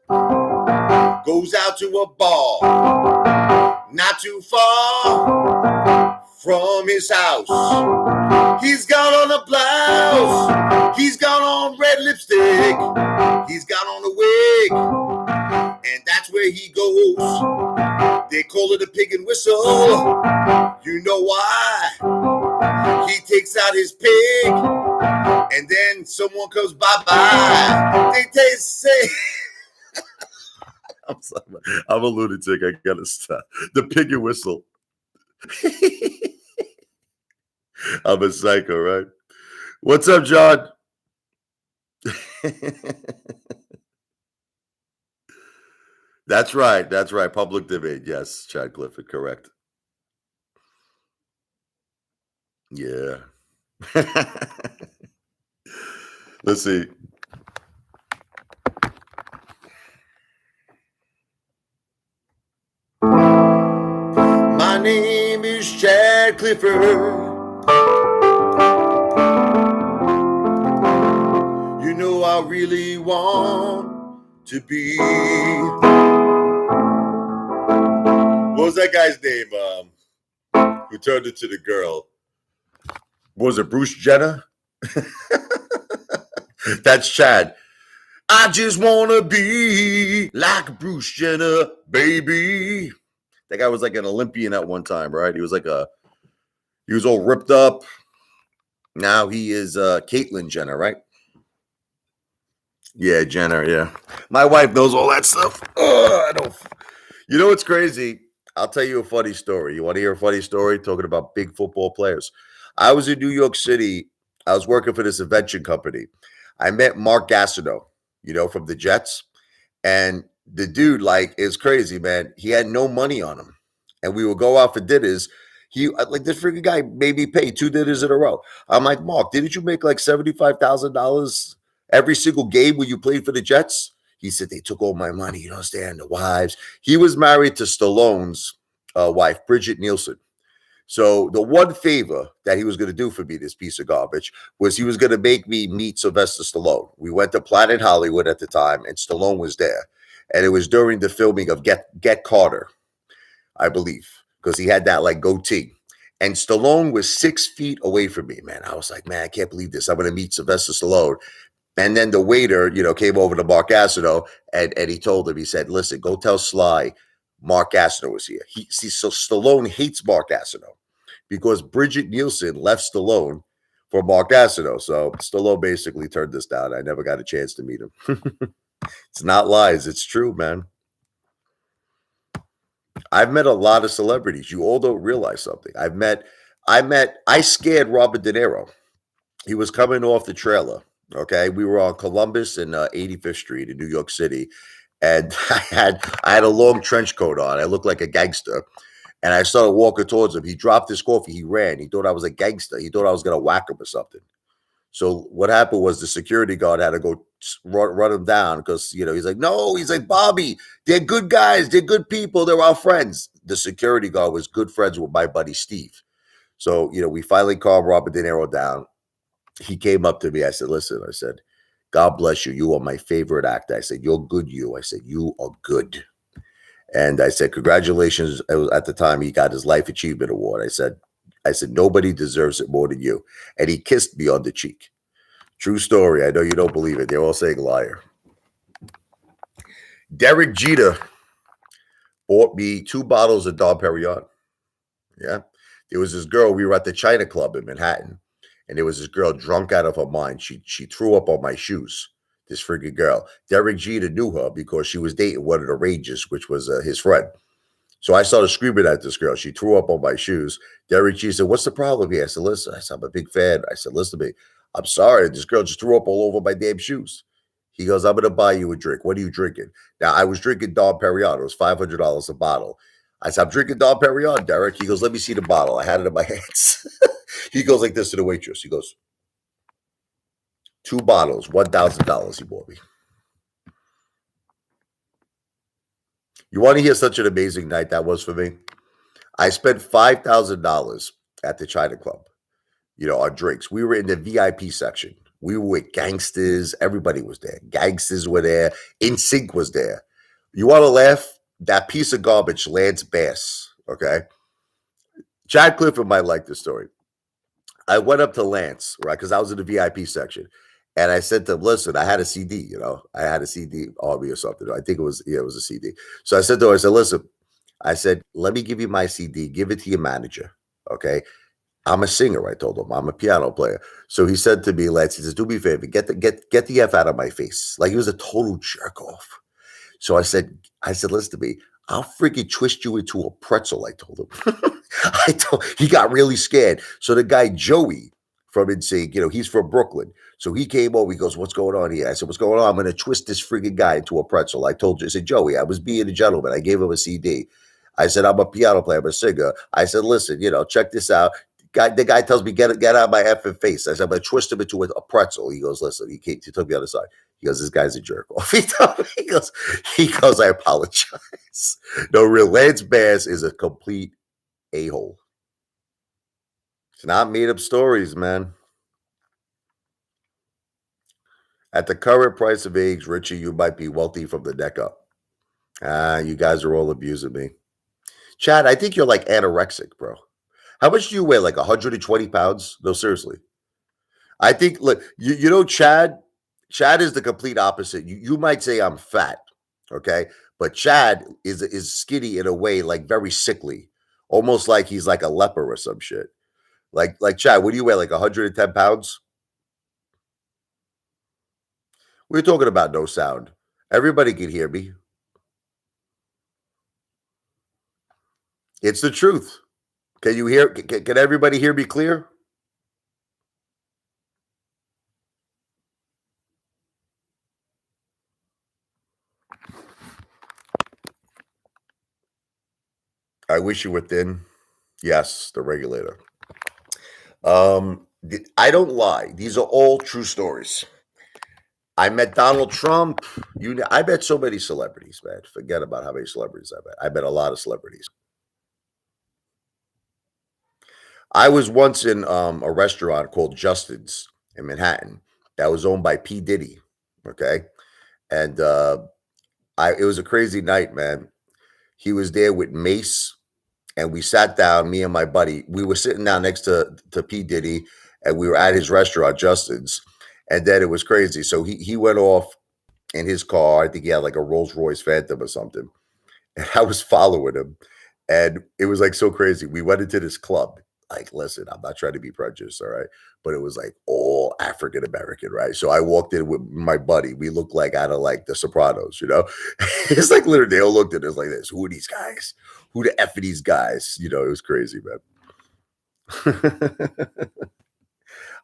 goes out to a bar, not too far from his house. He's got on a blouse, he's got on red lipstick, he's got on a wig, and that's where he goes. They call it a pig and whistle. You know why? He takes out his pig, and then someone comes by. They say, I'm sorry. I'm a lunatic. I gotta stop. The pig and whistle. I'm a psycho, right? What's up, John? That's right. That's right. Public domain. Yes, Chad Clifford. Correct. Yeah. Let's see. My name is Chad Clifford. You know I really want to be. What was that guy's name? Who turned into the girl? What was it, Bruce Jenner? That's Chad. I just wanna be like Bruce Jenner, baby. That guy was like an Olympian at one time, right? He was all ripped up. Now he is Caitlyn Jenner, right? Yeah, Jenner, yeah. My wife knows all that stuff. I don't. You know what's crazy? I'll tell you a funny story. You want to hear a funny story? Talking about big football players. I was in New York City. I was working for this invention company. I met Mark Gastineau, from the Jets. And the dude, is crazy, man. He had no money on him. And we would go out for dinners. This freaking guy made me pay 2 dinners in a row. I'm like, Mark, didn't you make like $75,000 every single game when you played for the Jets? He said, they took all my money. You don't understand, the wives. He was married to Stallone's wife, Bridget Nielsen. So the one favor that he was going to do for me, this piece of garbage, was he was going to make me meet Sylvester Stallone. We went to Planet Hollywood at the time, and Stallone was there. And it was during the filming of Get Carter, I believe, because he had that goatee. And Stallone was 6 feet away from me, man. I was like, man, I can't believe this. I'm going to meet Sylvester Stallone. And then the waiter, came over to Mark Gastineau, and he told him, he said, listen, go tell Sly Mark Gastineau was here. So Stallone hates Mark Gastineau because Bridget Nielsen left Stallone for Mark Gastineau. So Stallone basically turned this down. I never got a chance to meet him. It's not lies. It's true, man. I've met a lot of celebrities. You all don't realize something. I scared Robert De Niro. He was coming off the trailer. Okay. We were on Columbus and 85th Street in New York City. And I had a long trench coat on. I looked like a gangster. And I started walking towards him. He dropped his coffee. He ran. He thought I was a gangster. He thought I was going to whack him or something. So what happened was the security guard had to go run him down because, he's like, no, he's like, Bobby, they're good guys. They're good people. They're our friends. The security guard was good friends with my buddy Steve. So, we finally calmed Robert De Niro down. He came up to me. I said, listen, I said, God bless you. You are my favorite actor. I said, you're good, you. I said, you are good. And I said, congratulations. At the time, he got his Life Achievement Award. I said, nobody deserves it more than you. And he kissed me on the cheek. True story. I know you don't believe it. They're all saying liar. Derek Jeter bought me 2 bottles of Dom Perignon. Yeah. There was this girl. We were at the China Club in Manhattan. And there was this girl drunk out of her mind. She threw up on my shoes. This freaking girl. Derek Jeter knew her because she was dating one of the Rangers, which was his friend. So I started screaming at this girl. She threw up on my shoes. Derek Jeter said, what's the problem here? I said, listen, I'm a big fan. I said, listen to me. I'm sorry. This girl just threw up all over my damn shoes. He goes, I'm going to buy you a drink. What are you drinking? Now, I was drinking Dom Perignon. It was $500 a bottle. I said, I'm drinking Dom Perignon, Derek. He goes, let me see the bottle. I had it in my hands. He goes like this to the waitress. He goes, 2 bottles, $1,000 he bought me. You want to hear such an amazing night that was for me? I spent $5,000 at the China Club, on drinks. We were in the VIP section. We were with gangsters. Everybody was there. Gangsters were there. NSYNC was there. You want to laugh? That piece of garbage, Lance Bass, okay? Chad Clifford might like this story. I went up to Lance, right, because I was in the VIP section. And I said to him, listen, I had a CD, I had a CD on me or something. I think it was a CD. So I said to him, I said, listen, I said, let me give you my CD. Give it to your manager, okay? I'm a singer, I told him. I'm a piano player. So he said to me, Lance, he says, do me a favor, get the F out of my face. Like he was a total jerk off. So I said, listen to me. I'll freaking twist you into a pretzel. I told him. He got really scared. So the guy Joey from Insane, he's from Brooklyn. So he came over. He goes, "What's going on here?" I said, "What's going on? I'm going to twist this freaking guy into a pretzel." I told you. I said, "Joey, I was being a gentleman. I gave him a CD. I said, I'm a piano player, I'm a singer. I said, listen, check this out." The guy tells me, get out of my effing face. I said, I'm going to twist him into a pretzel. He goes, listen, he took me on the side. He goes, this guy's a jerk off. He goes, I apologize. No, real. Lance Bass is a complete a-hole. It's not made up stories, man. At the current price of eggs, Richie, you might be wealthy from the neck up. You guys are all abusing me. Chad, I think you're like anorexic, bro. How much do you weigh? Like 120 pounds? No, seriously. I think, look, Chad is the complete opposite. You might say I'm fat, okay? But Chad is skinny in a way, like very sickly, almost like he's like a leper or some shit. Like Chad, what do you weigh? Like 110 pounds? We're talking about no sound. Everybody can hear me. It's the truth. Can you hear? Can everybody hear me clear? I wish you were thin. Yes, the regulator. I don't lie. These are all true stories. I met Donald Trump. I met so many celebrities, man. Forget about how many celebrities I met. I met a lot of celebrities. I was once in a restaurant called Justin's in Manhattan that was owned by P. Diddy. Okay. And it was a crazy night, man. He was there with Mace, and we sat down, me and my buddy. We were sitting down next to P. Diddy, and we were at his restaurant, Justin's. And then it was crazy. So he went off in his car. I think he had like a Rolls Royce Phantom or something. And I was following him. And it was like so crazy. We went into this club. Like, listen, I'm not trying to be prejudiced, all right? But it was like all African American, right? So I walked in with my buddy. We looked like out of like the Sopranos, It's like literally they all looked at us like this. Who are these guys? Who the F are these guys? It was crazy, man.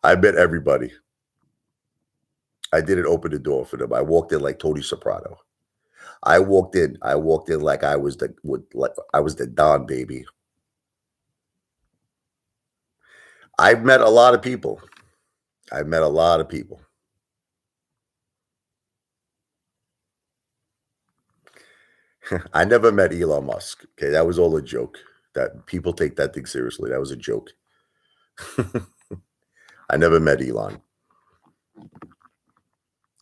I met everybody. I didn't open the door for them. I walked in like Tony Soprano. I walked in like I was the Don baby. I've met a lot of people. I never met Elon Musk. Okay, that was all a joke. That people take that thing seriously. That was a joke. I never met Elon.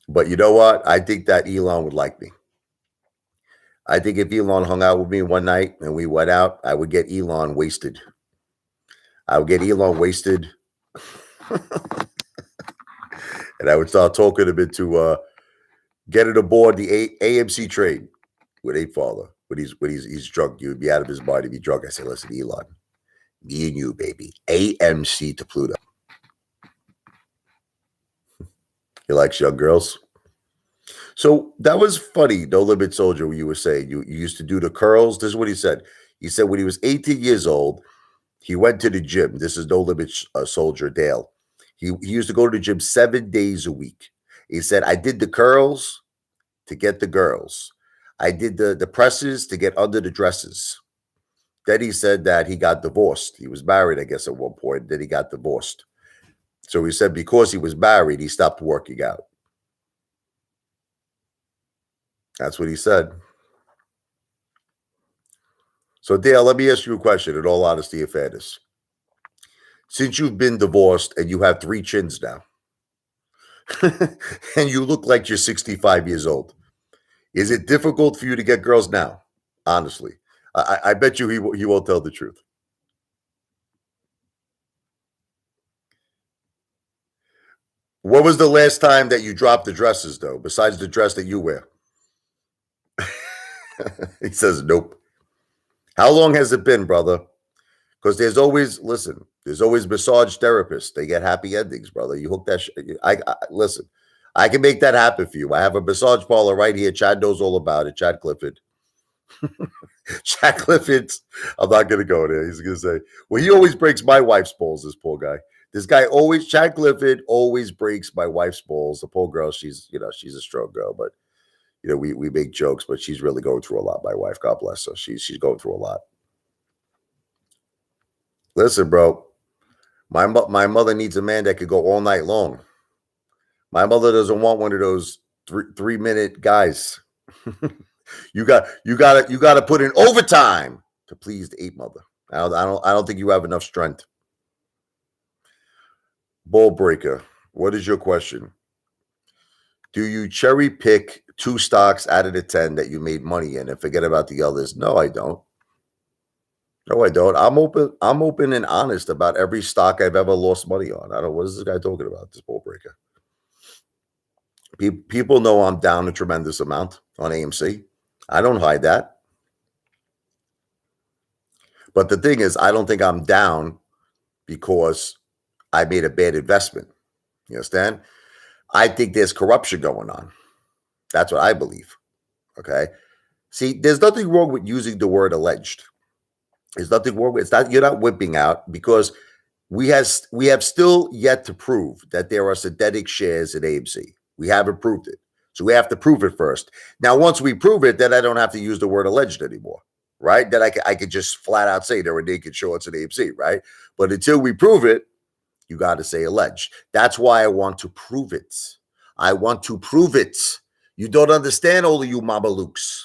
But you know what? I think that Elon would like me. I think if Elon hung out with me one night and we went out, I would get Elon wasted. I would get Elon wasted. And I would start talking him into getting aboard the AMC train with Apefather. When he's drunk, he would be out of his mind. He'd be drunk. I say, listen, Elon, me and you, baby, AMC to Pluto. He likes young girls. So that was funny, No Limit Soldier, when you were saying you used to do the curls. This is what he said. He said when he was 18 years old, he went to the gym. This is No Limit Soldier Dale. He used to go to the gym 7 days a week. He said, I did the curls to get the girls. I did the presses to get under the dresses. Then he said that he got divorced. He was married, I guess, at one point. Then he got divorced. So he said because he was married, he stopped working out. That's what he said. So, Dale, let me ask you a question in all honesty and fairness. Since you've been divorced and you have 3 chins now, and you look like you're 65 years old, is it difficult for you to get girls now? Honestly, I bet you he won't tell the truth. What was the last time that you dropped the dresses, though, besides the dress that you wear? He says, nope. How long has it been, brother? Because there's always massage therapists. They get happy endings, brother. You hook that. Listen. I can make that happen for you. I have a massage parlor right here. Chad knows all about it. Chad Clifford. Chad Clifford's. I'm not going to go there. He's going to say, well, he always breaks my wife's balls, this poor guy. This guy always, Chad Clifford always breaks my wife's balls. The poor girl, she's a strong girl, but we make jokes, but she's really going through a lot. My wife, God bless her. She's going through a lot. Listen, bro, my mother needs a man that could go all night long. My mother doesn't want one of those 3-minute guys. You got to put in overtime to please the ape mother. I don't think you have enough strength. Ball breaker, what is your question? Do you cherry pick 2 stocks out of the 10 that you made money in and forget about the others? No, I don't. No, I don't. I'm open and honest about every stock I've ever lost money on. What is this guy talking about? This ball breaker. People know I'm down a tremendous amount on AMC. I don't hide that. But the thing is, I don't think I'm down because I made a bad investment. You understand? I think there's corruption going on. That's what I believe. Okay. See, there's nothing wrong with using the word alleged. There's nothing wrong with it. You're not whipping out because we have still yet to prove that there are synthetic shares in AMC. We haven't proved it. So we have to prove it first. Now, once we prove it, then I don't have to use the word alleged anymore, right? Then I could just flat out say there were naked shorts in AMC, right? But until we prove it, you got to say alleged. That's why I want to prove it. I want to prove it. You don't understand, all of you mamalukes.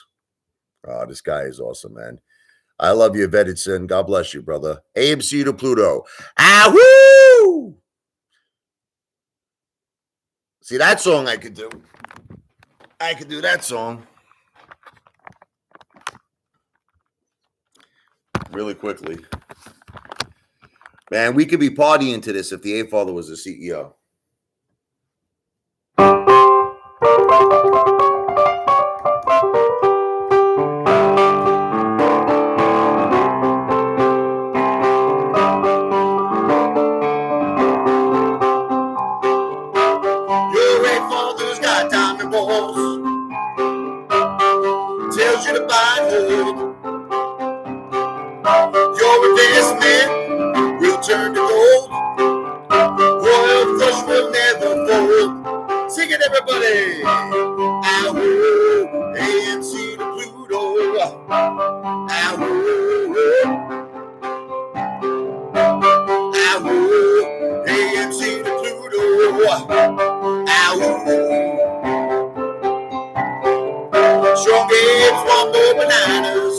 Oh, this guy is awesome, man. I love you, Veditson. God bless you, brother. AMC to Pluto. Woo! See, that song I could do. I could do that song. Really quickly. Man, we could be partying to this if the Apefather was the CEO. Your Apefather's got diamond balls. Tells you to buy and hold. Your investment will turn to gold. Royal Flush will never fold. Sing it, everybody. Ow, AMC to Pluto. Ow, AMC to Pluto. Ow. Strong apes want more bananas.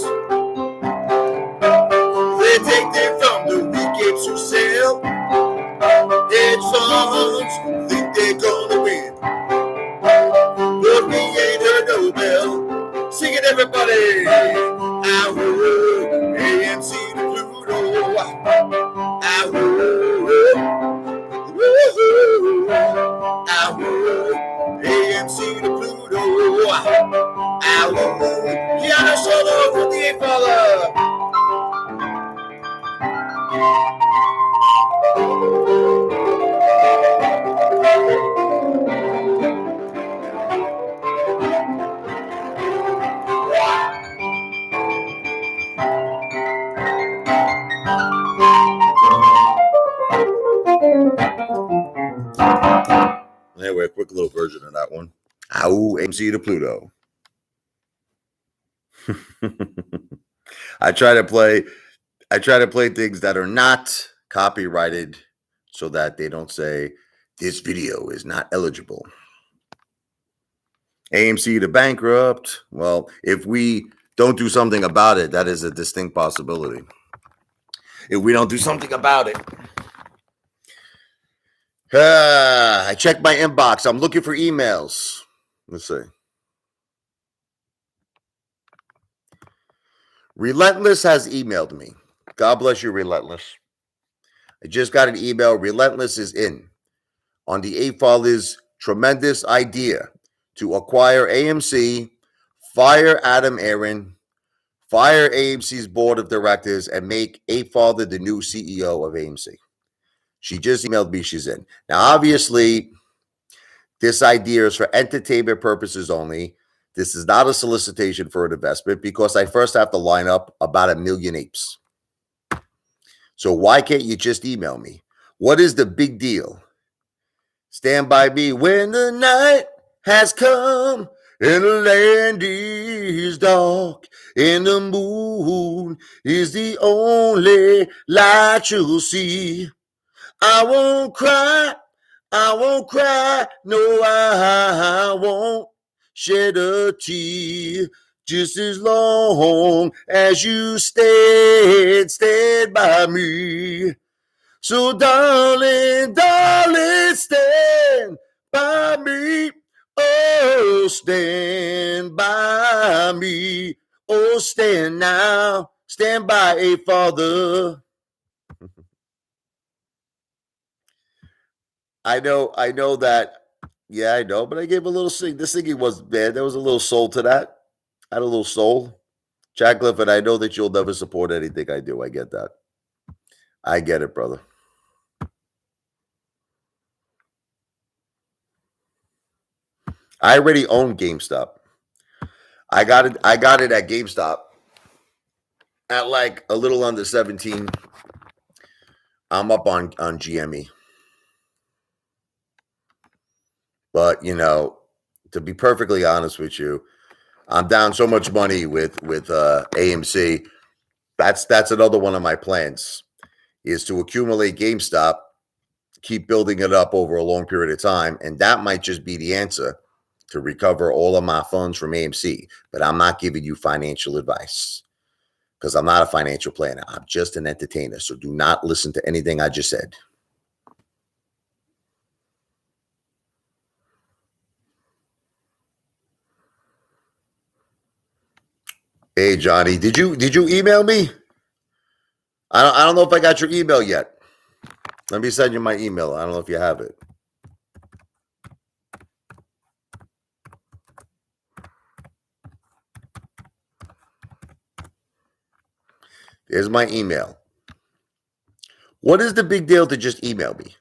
They take them from the weak apes who sell. Hedge funds think they're gonna win, but we ain't heard no bell. Sing it, everybody. Ow, AMC to Pluto. Ow, AMC to Pluto. Ow, piano solo from the Apefather. Anyway, a quick little version of that one. Ow, AMC to Pluto. I try to play things that are not copyrighted so that they don't say this video is not eligible. AMC to bankrupt. Well, if we don't do something about it, that is a distinct possibility. If we don't do something about it. I checked my inbox. I'm looking for emails. Let's see. Relentless has emailed me. God bless you, Relentless. I just got an email. Relentless is in on the Apefather's tremendous idea to acquire AMC, fire Adam Aron, fire AMC's board of directors, and make Apefather the new CEO of AMC. She just emailed me. She's in. Now, obviously, This idea is for entertainment purposes only. This is not a solicitation for an investment because I first have to line up about 1 million apes. So why can't you just email me? What is the big deal? Stand by me when the night has come and the land is dark and the moon is the only light you'll see. I won't cry, no, I won't shed a tear just as long as you stand by me. So, darling, stand by me. Oh, stand by me. Oh, stand now. Stand by, Apefather. I know that. Yeah, I know, but I gave a little sing. The singing wasn't bad. There was a little soul to that. I had a little soul. Jack Clifford, I know that you'll never support anything I do. I get that. I get it, brother. I already own GameStop. I got it at GameStop at like a little under 17. I'm up on GME. But, to be perfectly honest with you, I'm down so much money with AMC. That's another one of my plans is to accumulate GameStop, keep building it up over a long period of time, and that might just be the answer to recover all of my funds from AMC. But I'm not giving you financial advice because I'm not a financial planner. I'm just an entertainer. So do not listen to anything I just said. Hey, Johnny, did you email me? I don't know if I got your email yet. Let me send you my email. I don't know if you have it. Here's my email. What is the big deal to just email me?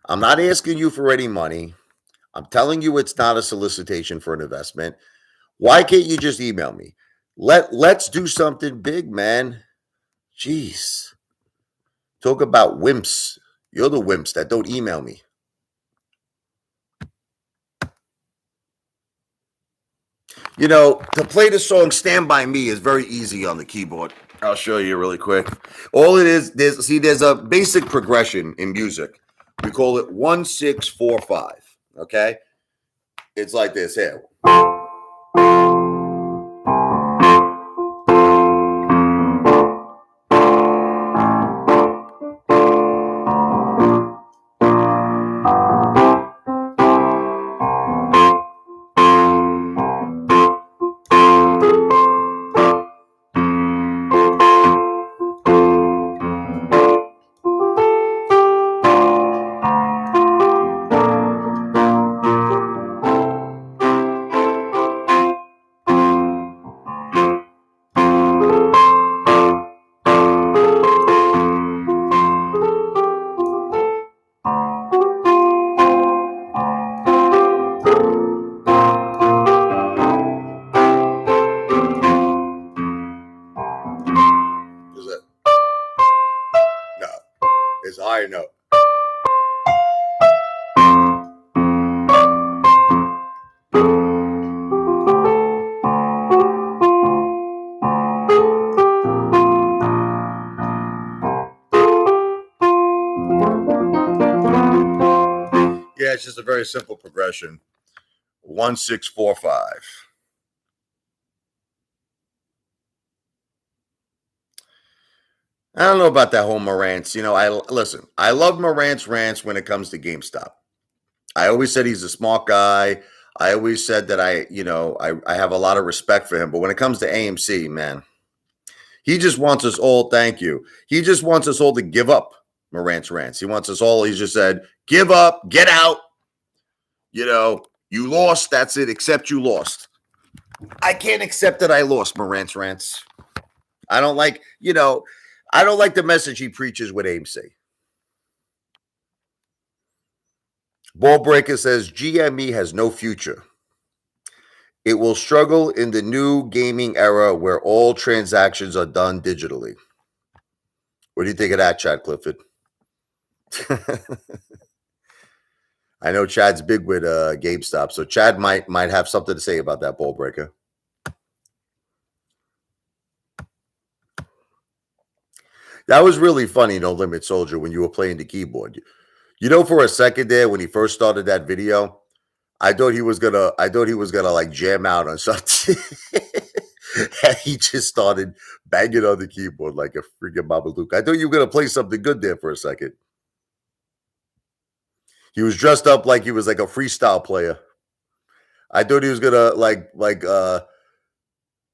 I'm not asking you for any money. I'm telling you it's not a solicitation for an investment. Why can't you just email me? Let's do something big, man. Jeez. Talk about wimps. You're the wimps that don't email me. To play the song Stand By Me is very easy on the keyboard. I'll show you really quick. All it is, there's a basic progression in music. We call it 1-6-4-5. Okay? It's like this here. It's a higher note. Yeah, it's just a very simple progression. 1-6-4-5. I don't know about that whole Morant's. I love Morant's rants when it comes to GameStop. I always said he's a smart guy. I always said that I have a lot of respect for him. But when it comes to AMC, man, he just wants us all, thank you. He just wants us all to give up Morant's rants. He wants us all, he just said, give up, get out. You lost, that's it, accept you lost. I can't accept that I lost Morant's rants. I don't like the message he preaches with AMC. Ball Breaker says GME has no future. It will struggle in the new gaming era where all transactions are done digitally. What do you think of that, Chad Clifford? I know Chad's big with GameStop, so Chad might have something to say about that, Ball Breaker. That was really funny, No Limit Soldier, when you were playing the keyboard. You know, for a second there, when he first started that video, I thought he was gonna like jam out on something. And he just started banging on the keyboard like a freaking Babadook. I thought you were gonna play something good there for a second. He was dressed up like he was like a freestyle player. I thought he was gonna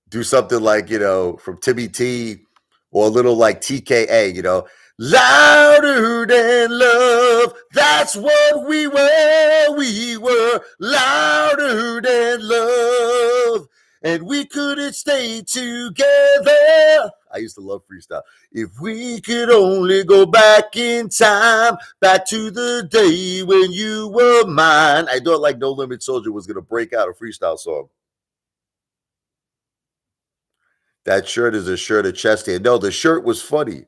do something like, you know, from Timmy T or a little like TKA, you know. Louder than love, that's what we were louder than love, and we couldn't stay together. I used to love freestyle. If we could only go back in time, back to the day when you were mine. I thought like No Limit Soldier was going to break out a freestyle song. That shirt is a shirt of chest hair. No, the shirt was funny.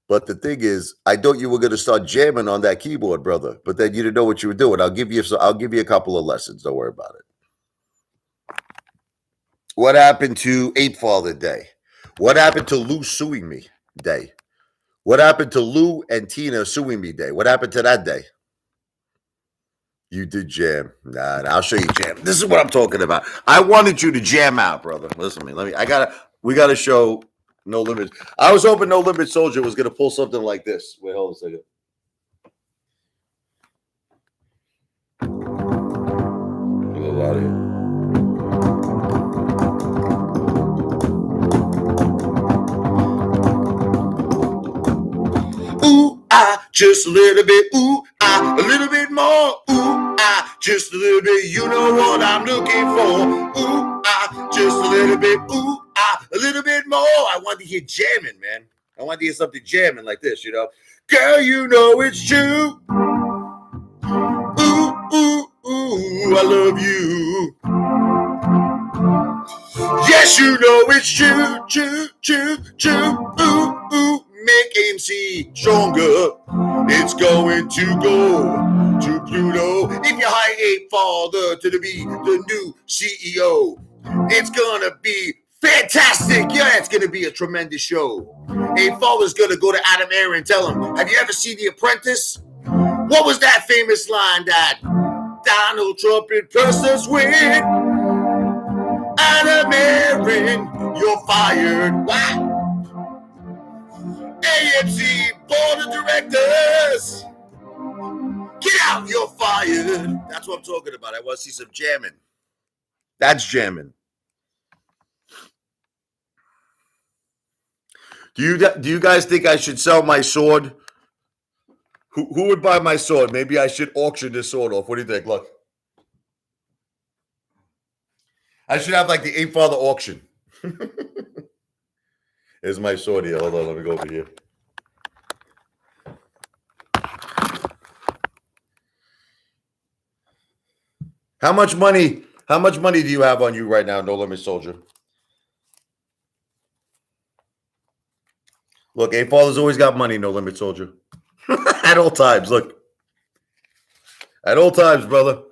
But the thing is, I thought you were going to start jamming on that keyboard, brother. But then you didn't know what you were doing. I'll give you a couple of lessons. Don't worry about it. What happened to Apefather Day? What happened to Lou suing me day? What happened to Lou and Tina suing me day? What happened to that day? You did jam. Nah, I'll show you jam. This is what I'm talking about. I wanted you to jam out, brother. Listen to me. We gotta show No Limit. I was hoping No Limit Soldier was gonna pull something like this. Wait, hold a second. Get a little out of here. Ooh, just a little bit. Ooh, a little bit more. Ooh, just a little bit. You know what I'm looking for. Ooh, just a little bit. Ooh, a little bit more. I wanted to hear jamming, man. I wanted to hear something jamming like this, you know. Girl, you know it's true. Ooh, ooh, ooh, I love you. Yes, you know it's true, true, true, true. Ooh, ooh, make AMC stronger. It's going to go to Pluto. If you hire Apefather to be the new CEO, it's gonna be fantastic. Yeah, it's gonna be a tremendous show. Apefather's gonna go to Adam Aron and tell him, have you ever seen The Apprentice? What was that famous line that Donald Trump impresses with? Adam Aron, you're fired. What? AMC Board of Directors, get out, you're fired. That's what I'm talking about. I want to see some jamming. That's jamming. Do you guys think I should sell my sword? Who would buy my sword? Maybe I should auction this sword off. What do you think? Look. I should have like the Apefather auction. Here's my sword here. Hold on, let me go over here. How much money do you have on you right now, No Limit Soldier? Look, Apefather's always got money, No Limit Soldier. At all times, look. At all times, brother.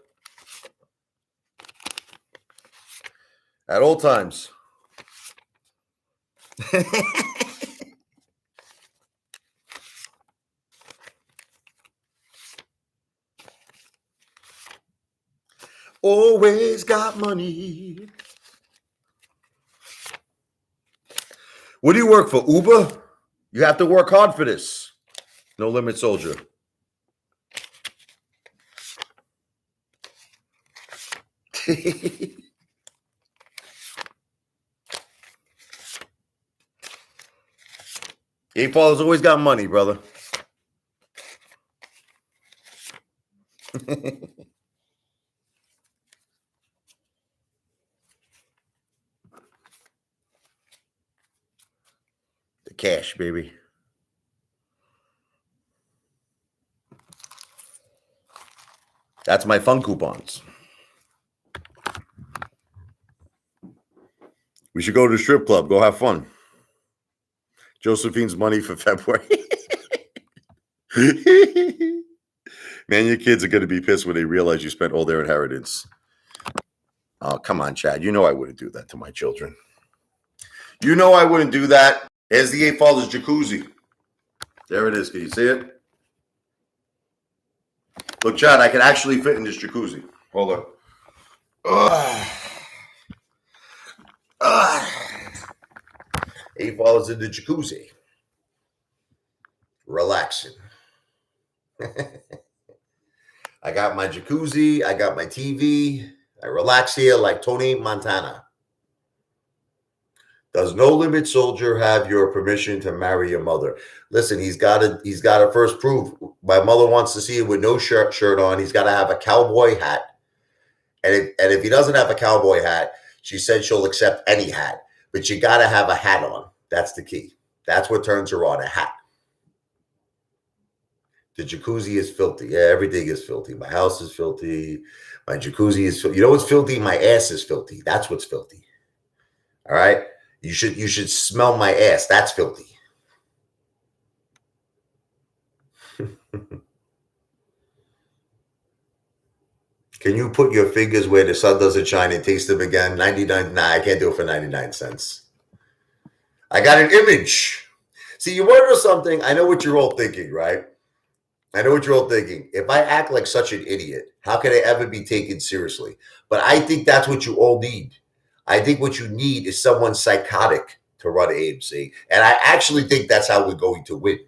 At all times. Always got money. What do you work for, Uber? You have to work hard for this. No Limit Soldier. Apefather's always got money, brother. The cash, baby. That's my fun coupons. We should go to the strip club. Go have fun. Josephine's money for February. Man, your kids are going to be pissed when they realize you spent all their inheritance. Oh, come on, Chad. You know I wouldn't do that to my children. You know I wouldn't do that. Here's the Apefather's jacuzzi. There it is. Can you see it? Look, Chad, I can actually fit in this jacuzzi. Hold on. Apefather's in the jacuzzi. Relaxing. I got my jacuzzi. I got my TV. I relax here like Tony Montana. Does No Limit Soldier have your permission to marry your mother? Listen, he's got to first prove. My mother wants to see it with no shirt on. He's got to have a cowboy hat. And if he doesn't have a cowboy hat, she said she'll accept any hat. But you got to have a hat on. That's the key. That's what turns her on, a hat. The jacuzzi is filthy. Yeah, everything is filthy. My house is filthy. My jacuzzi is filthy. You know what's filthy? My ass is filthy. That's what's filthy. All right? You should smell my ass. That's filthy. Can you put your fingers where the sun doesn't shine and taste them again? 99. Nah, I can't do it for 99 cents. I got an image. See, you want to know something? I know what you're all thinking, right? I know what you're all thinking. If I act like such an idiot, how can I ever be taken seriously? But I think that's what you all need. I think what you need is someone psychotic to run AMC. And I actually think that's how we're going to win.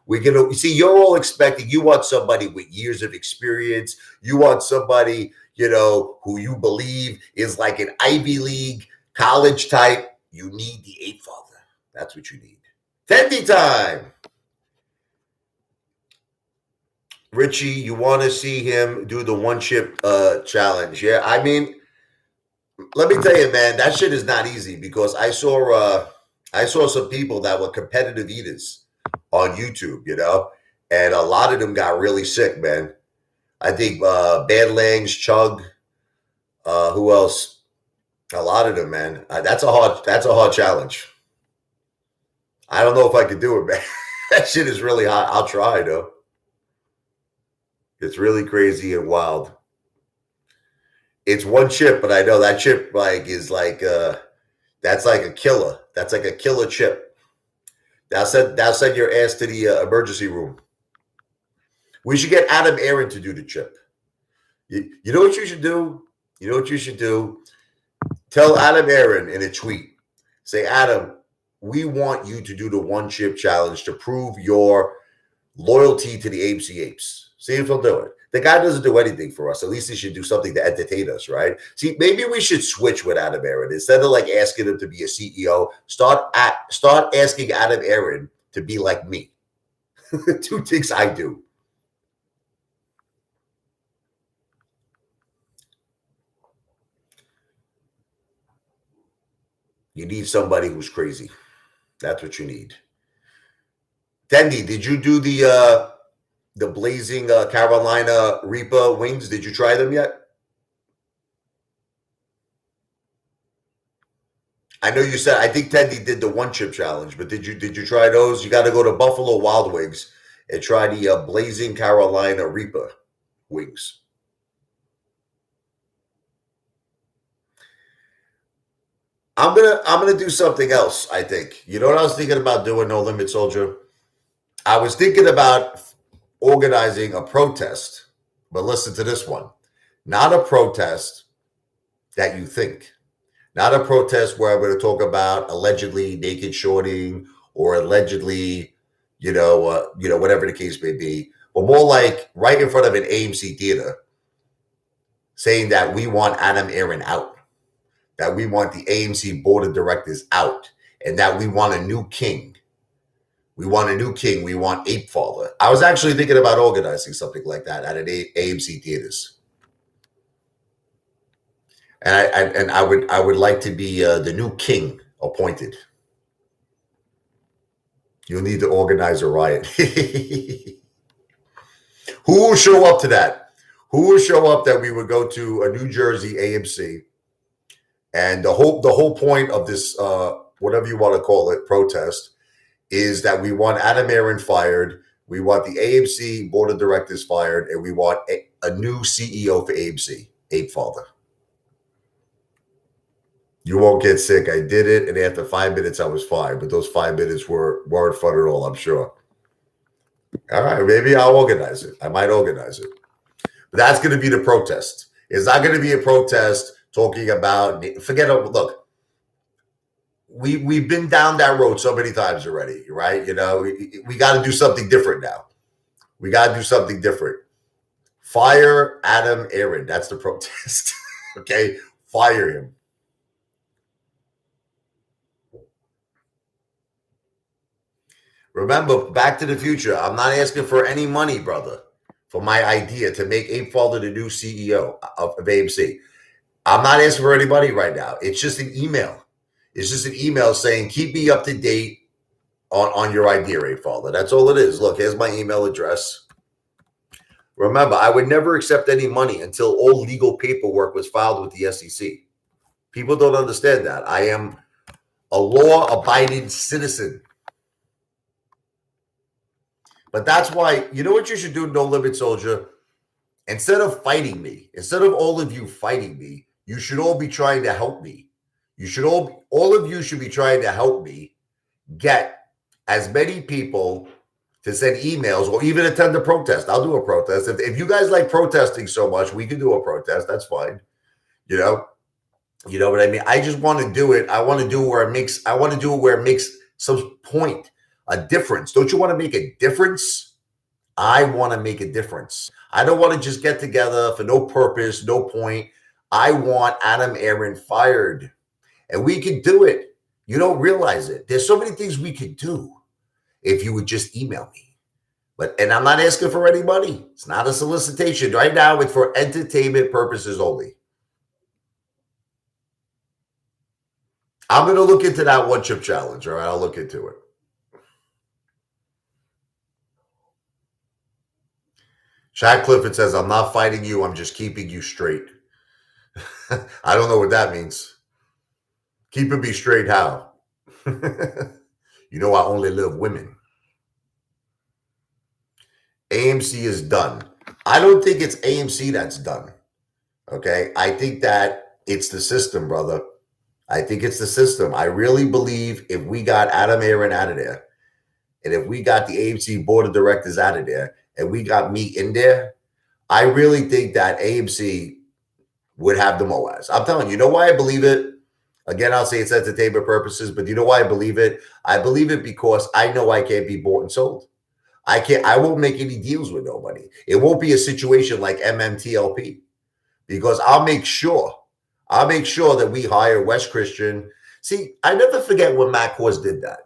We're going to, see, you're all expecting, you want somebody with years of experience. You want somebody, who you believe is like an Ivy League college type. You need the Apefather. That's what you need. Tendy time. Richie, you want to see him do the one chip challenge. Yeah, I mean, let me tell you, man, that shit is not easy because I saw some people that were competitive eaters on YouTube, and a lot of them got really sick, man. I think Bad Langs, Chug, who else? A lot of them, man. That's a hard challenge. I don't know if I could do it, man. That shit is really hot. I'll try, though. It's really crazy and wild. It's one chip, but I know that chip is that's like a killer. That's like a killer chip. Now send your ass to the emergency room. We should get Adam Aron to do the chip. You know what you should do? You know what you should do? Tell Adam Aron in a tweet. Say, Adam, we want you to do the one chip challenge to prove your loyalty to the AMC Apes. See if he'll do it. The guy doesn't do anything for us. At least he should do something to entertain us, right? See, maybe we should switch with Adam Aron. Instead of asking him to be a CEO, start asking Adam Aron to be like me. Two things I do. You need somebody who's crazy. That's what you need. Tendy, did you do the blazing Carolina Reaper wings? Did you try them yet? I know you said, I think Tendy did the one chip challenge, but did you try those? You got to go to Buffalo Wild Wings and try the blazing Carolina Reaper wings. I'm gonna do something else, I think. You know what I was thinking about doing, No Limit Soldier? I was thinking about organizing a protest, but listen to this one. Not a protest that you think. Not a protest where I'm going to talk about allegedly naked shorting or allegedly, whatever the case may be, but more like right in front of an AMC theater saying that we want Adam Aron out, that we want the AMC board of directors out, and that we want a new king. We want a new king. We want Apefather. I was actually thinking about organizing something like that at an AMC theaters. And I would like to be the new king appointed. You'll need to organize a riot. Who will show up to that? who would show up that we would go to a New Jersey AMC, and the whole point of this whatever you want to call it protest is that we want Adam Aron fired, we want the AMC board of directors fired, and we want a new CEO for AMC, Apefather. You won't get sick. I did it, and after 5 minutes, I was fine. But those 5 minutes weren't fun at all, I'm sure. All right, maybe I'll organize it. I might organize it. But that's going to be the protest. It's not going to be a protest talking about, forget it. Look, we've been down that road so many times already, right? You know, we got to do something different now. We got to do something different. Fire Adam Aron. That's the protest. Okay? Fire him. Remember, Back to the Future, I'm not asking for any money, brother, for my idea to make Apefather the new CEO of AMC. I'm not asking for any money right now. It's just an email. It's just an email saying, keep me up to date on your idea, Apefather. That's all it is. Look, here's my email address. Remember, I would never accept any money until all legal paperwork was filed with the SEC. People don't understand that. I am a law-abiding citizen. But that's why, you know what you should do, No Limit Soldier? Instead of fighting me, instead of all of you fighting me, you should all be trying to help me. You should all of you should be trying to help me get as many people to send emails or even attend a protest. I'll do a protest. If you guys like protesting so much, we can do a protest. That's fine. You know what I mean? I just want to do it. I want to do it where it makes some point. A difference. Don't you want to make a difference? I want to make a difference. I don't want to just get together for no purpose, no point. I want Adam Aron fired. And we can do it. You don't realize it. There's so many things we could do if you would just email me. And I'm not asking for any money. It's not a solicitation. Right now, it's for entertainment purposes only. I'm going to look into that one chip challenge. All right, I'll look into it. Shaq Clifford says, I'm not fighting you. I'm just keeping you straight. I don't know what that means. Keeping me straight how? You know, I only love women. AMC is done. I don't think it's AMC that's done. Okay? I think that it's the system, brother. I think it's the system. I really believe if we got Adam Aron out of there, and if we got the AMC board of directors out of there, and we got me in there, I really think that AMC would have the MOAS. I'm telling you, you know why I believe it? Again, I'll say it's entertainment purposes, but you know why I believe it? I believe it because I know I can't be bought and sold. I won't make any deals with nobody. It won't be a situation like MMTLP because I'll make sure that we hire Wes Christian. See, I never forget when Matt Kors did that.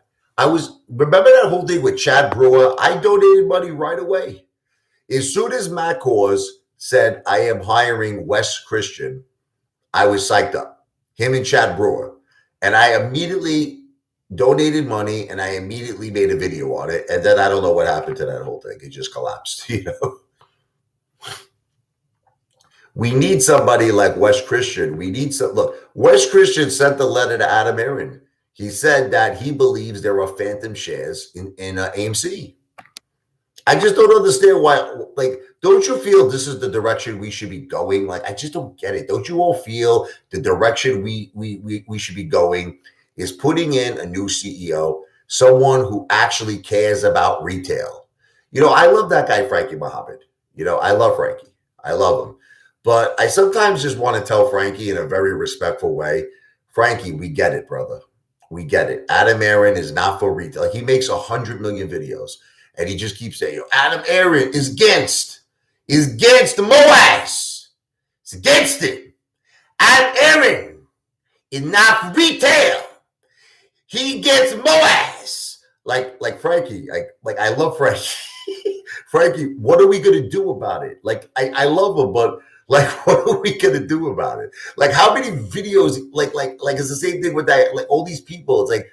Remember that whole thing with Chad Brewer? I donated money right away. As soon as Matt Kors said, I am hiring Wes Christian, I was psyched up. Him and Chad Brewer. And I immediately donated money and I immediately made a video on it. And then I don't know what happened to that whole thing. It just collapsed, you know. We need somebody like Wes Christian. Look, Wes Christian sent the letter to Adam Aron. He said that he believes there are phantom shares in AMC. I just don't understand why. Like, don't you feel this is the direction we should be going? Like, I just don't get it. Don't you all feel the direction we should be going is putting in a new CEO, someone who actually cares about retail? You know, I love that guy, Frankie Muhammad. You know, I love Frankie. I love him. But I sometimes just want to tell Frankie in a very respectful way, Frankie, we get it, brother. We get it. Adam Aron is not for retail. Like, he makes 100 million videos, and he just keeps saying, Adam Aron is against the MOAS. It's against it. Adam Aron is not for retail. He gets MOAS. Like Frankie, like I love Frankie. Frankie, what are we gonna do about it? Like, I love him, but like, what are we gonna do about it? Like, how many videos? Like, it's the same thing with that. Like, all these people. It's like,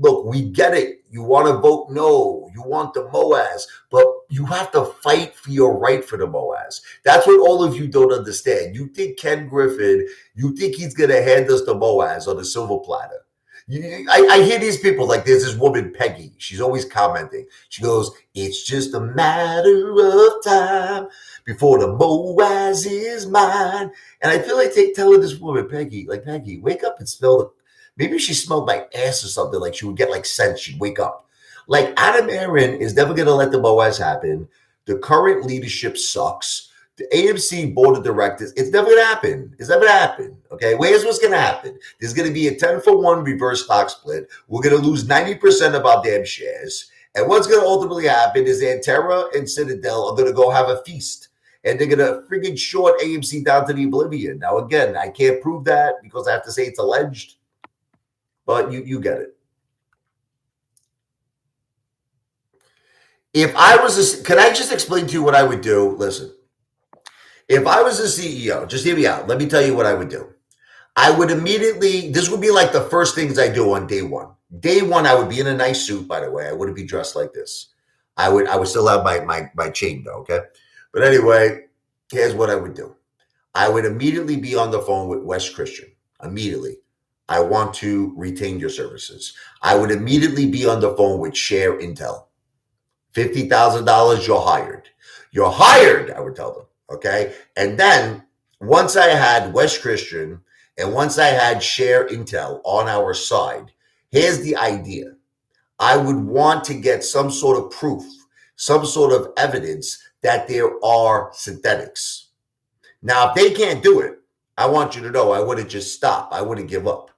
look, we get it. You want to vote no. You want the MOAS, but you have to fight for your right for the MOAS. That's what all of you don't understand. You think Ken Griffin, you think he's going to hand us the MOAS on a silver platter. I hear these people, like there's this woman, Peggy. She's always commenting. She goes, it's just a matter of time before the MOAS is mine. And I feel like telling this woman, Peggy, like, Peggy, wake up and smell the, maybe she smelled my ass or something. Like she would get like scent. She'd wake up. Like Adam Aron is never going to let the MOAS happen. The current leadership sucks. The AMC board of directors, it's never going to happen. It's never going to happen. Okay, here's what's going to happen. There's going to be a 10-for-1 reverse stock split. We're going to lose 90% of our damn shares. And what's going to ultimately happen is Antera and Citadel are going to go have a feast. And they're going to freaking short AMC down to the oblivion. Now, again, I can't prove that because I have to say it's alleged. But you get it. If I was can I just explain to you what I would do? Listen. If I was a CEO, just hear me out. Let me tell you what I would do. I would immediately, this would be like the first things I do on day one. Day one, I would be in a nice suit, by the way. I wouldn't be dressed like this. I would still have my chain though, okay? But anyway, here's what I would do. I would immediately be on the phone with Wes Christian. Immediately. I want to retain your services. I would immediately be on the phone with Share Intel. $50,000, you're hired. You're hired, I would tell them. Okay. And then once I had Wes Christian and once I had Share Intel on our side, here's the idea. I would want to get some sort of proof, some sort of evidence that there are synthetics. Now, if they can't do it, I want you to know I wouldn't just stop. I wouldn't give up.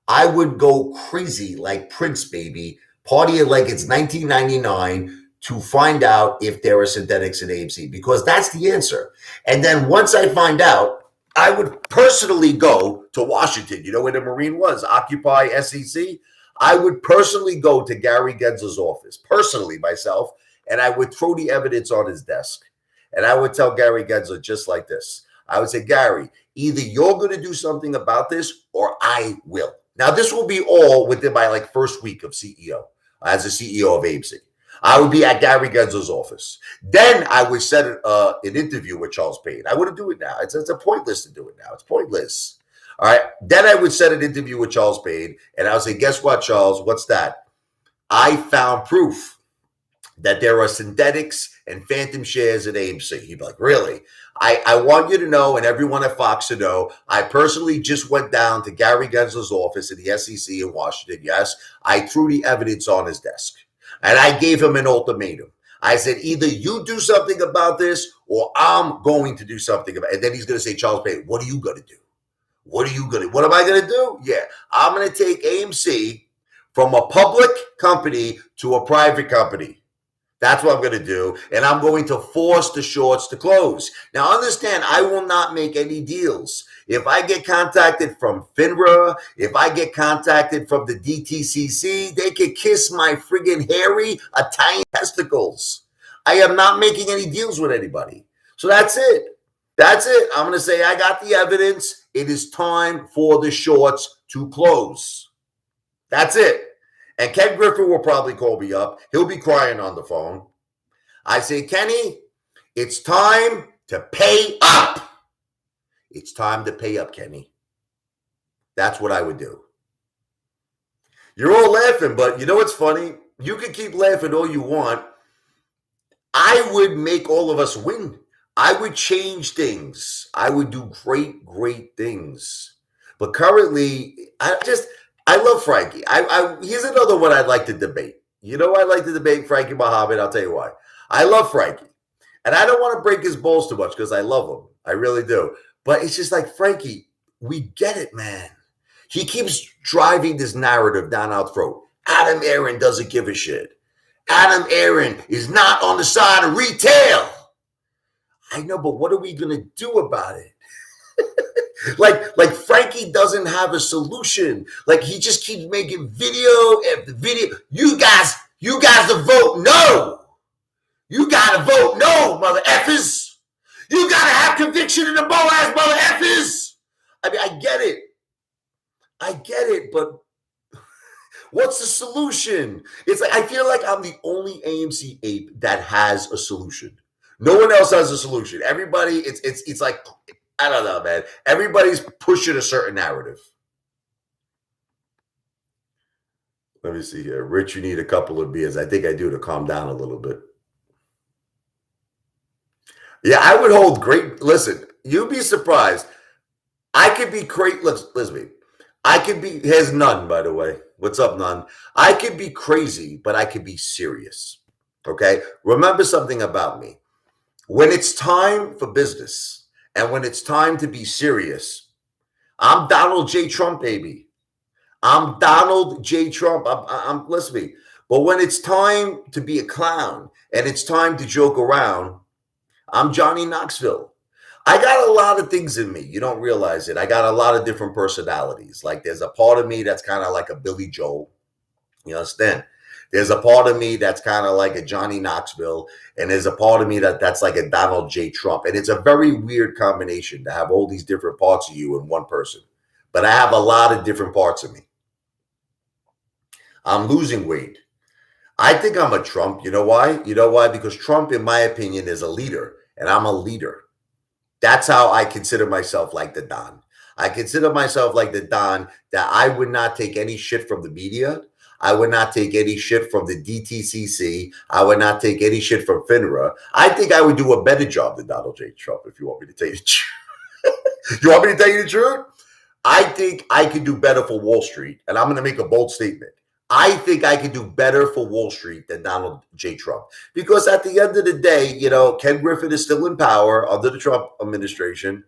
I would go crazy like Prince, baby, partying like it's 1999 to find out if there are synthetics in AMC, because that's the answer. And then once I find out, I would personally go to Washington. You know where the Marine was? Occupy SEC. I would personally go to Gary Gensler's office, personally myself, and I would throw the evidence on his desk. And I would tell Gary Gensler just like this. I would say, Gary, either you're going to do something about this or I will. Now, this will be all within my like first week of CEO, as a CEO of AMC. I would be at Gary Gensler's office. Then I would set an interview with Charles Payne. I wouldn't do it now. It's pointless to do it now. It's pointless. All right. Then I would set an interview with Charles Payne, and I would say, guess what, Charles? What's that? I found proof that there are synthetics and phantom shares at AMC. He'd be like, really? I want you to know, and everyone at Fox to know, I personally just went down to Gary Gensler's office in the SEC in Washington. Yes, I threw the evidence on his desk. And I gave him an ultimatum. I said, either you do something about this or I'm going to do something about it. And then he's going to say, Charles Payne, what are you going to do? What am I going to do? Yeah, I'm going to take AMC from a public company to a private company. That's what I'm going to do. And I'm going to force the shorts to close. Now, understand, I will not make any deals. If I get contacted from FINRA, if I get contacted from the DTCC, they can kiss my friggin' hairy Italian testicles. I am not making any deals with anybody. So that's it. That's it. I'm going to say I got the evidence. It is time for the shorts to close. That's it. And Ken Griffin will probably call me up. He'll be crying on the phone. I say, Kenny, it's time to pay up. It's time to pay up, Kenny. That's what I would do. You're all laughing, but you know what's funny? You can keep laughing all you want. I would make all of us win. I would change things. I would do great, great things. But currently, I love Frankie. Here's another one I'd like to debate. You know, I'd like to debate Frankie Muhammad. I'll tell you why. I love Frankie. And I don't want to break his balls too much because I love him. I really do. But it's just like, Frankie, we get it, man. He keeps driving this narrative down our throat. Adam Aron doesn't give a shit. Adam Aron is not on the side of retail. I know, but what are we going to do about it? like Frankie doesn't have a solution. Like he just keeps making video after video. You guys to vote no. You got to vote no, mother effers. You got to have conviction in the MOAS, mother effers. I mean, I get it, but What's the solution? It's like I feel like I'm the only AMC ape that has a solution. No one else has a solution. Everybody, it's like I don't know, man. Everybody's pushing a certain narrative. Let me see here. Rich, you need a couple of beers. I think I do to calm down a little bit. Yeah, I would hold great. Listen, you'd be surprised. I could be great. Listen, I could be. Here's None, by the way. What's up, None? I could be crazy, but I could be serious. Okay. Remember something about me. When it's time for business and when it's time to be serious, I'm Donald J. Trump, baby. I'm Donald J. Trump. I'm listen to me. But when it's time to be a clown and it's time to joke around, I'm Johnny Knoxville. I got a lot of things in me. You don't realize it. I got a lot of different personalities. Like there's a part of me that's kind of like a Billy Joel. You understand? There's a part of me that's kind of like a Johnny Knoxville, and there's a part of me that's like a Donald J. Trump. And it's a very weird combination to have all these different parts of you in one person. But I have a lot of different parts of me. I'm losing weight. I think I'm a Trump. You know why? You know why? Because Trump, in my opinion, is a leader, and I'm a leader. That's how I consider myself like the Don. I consider myself like the Don that I would not take any shit from the media. I would not take any shit from the DTCC. I would not take any shit from FINRA. I think I would do a better job than Donald J. Trump, if you want me to tell you the truth. You want me to tell you the truth? I think I could do better for Wall Street, and I'm going to make a bold statement. I think I could do better for Wall Street than Donald J. Trump. Because at the end of the day, you know, Ken Griffin is still in power under the Trump administration.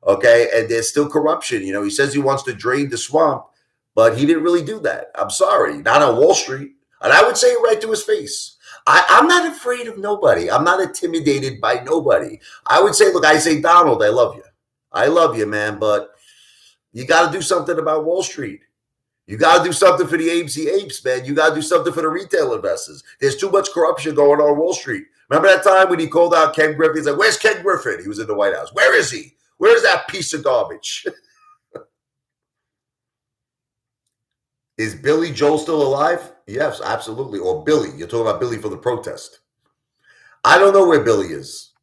Okay. And there's still corruption. You know, he says he wants to drain the swamp, but he didn't really do that. I'm sorry. Not on Wall Street. And I would say it right to his face. I'm not afraid of nobody. I'm not intimidated by nobody. I would say, look, I say, Donald, I love you. I love you, man. But you got to do something about Wall Street. You got to do something for the AMC apes, man. You got to do something for the retail investors. There's too much corruption going on Wall Street. Remember that time when he called out Ken Griffin? He's like, where's Ken Griffin? He was in the White House. Where is he? Where's that piece of garbage? Is Billy Joel still alive? Yes, absolutely. Or Billy. You're talking about Billy for the protest. I don't know where Billy is.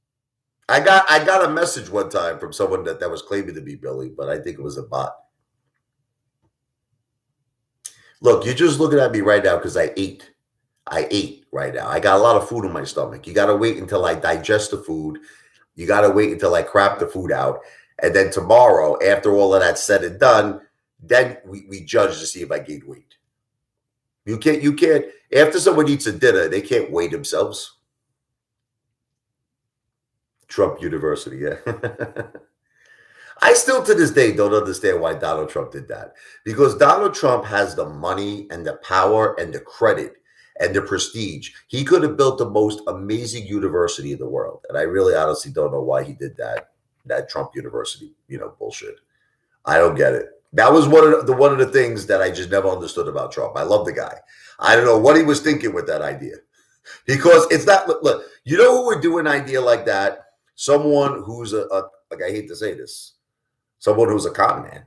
I got a message one time from someone that was claiming to be Billy, but I think it was a bot. Look, you're just looking at me right now because I ate. I ate right now. I got a lot of food in my stomach. You got to wait until I digest the food. You got to wait until I crap the food out. And then tomorrow, after all of that's said and done, then we judge to see if I gained weight. You can't, after someone eats a dinner, they can't weigh themselves. Trump University, yeah. I still to this day don't understand why Donald Trump did that. Because Donald Trump has the money and the power and the credit and the prestige. He could have built the most amazing university in the world. And I really honestly don't know why he did that Trump University, bullshit. I don't get it. That was one of the things that I just never understood about Trump. I love the guy. I don't know what he was thinking with that idea. Because it's not, look, you know who would do an idea like that? Someone who's like, I hate to say this, someone who's a con man,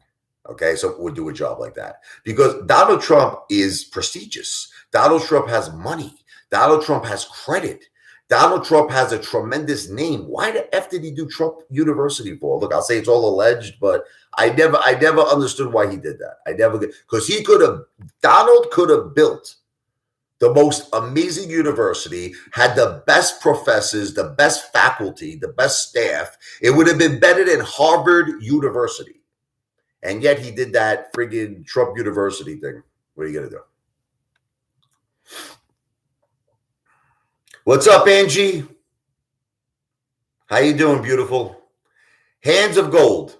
okay, so would do a job like that. Because Donald Trump is prestigious. Donald Trump has money. Donald Trump has credit. Donald Trump has a tremendous name. Why the F did he do Trump University for? Look, I'll say it's all alleged, but I never understood why he did that. Because Donald could have built the most amazing university, had the best professors, the best faculty, the best staff. It would have been better than Harvard University. And yet he did that friggin' Trump University thing. What are you going to do? What's up, Angie? How you doing, beautiful? Hands of gold.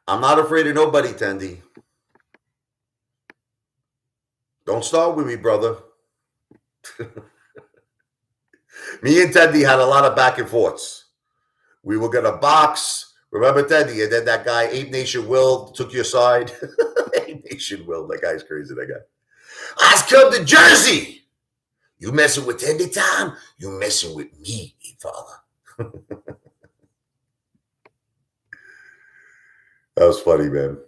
I'm not afraid of nobody, Tendy. Don't start with me, brother. Me and Tendy had a lot of back and forths. We were going to box. Remember Tendy? And then that guy, Ape Nation Will, took your side. Ape Nation Will. That guy's crazy, that guy. I come to Jersey. You messing with Tendy Tom? You messing with me, Apefather. That was funny, man.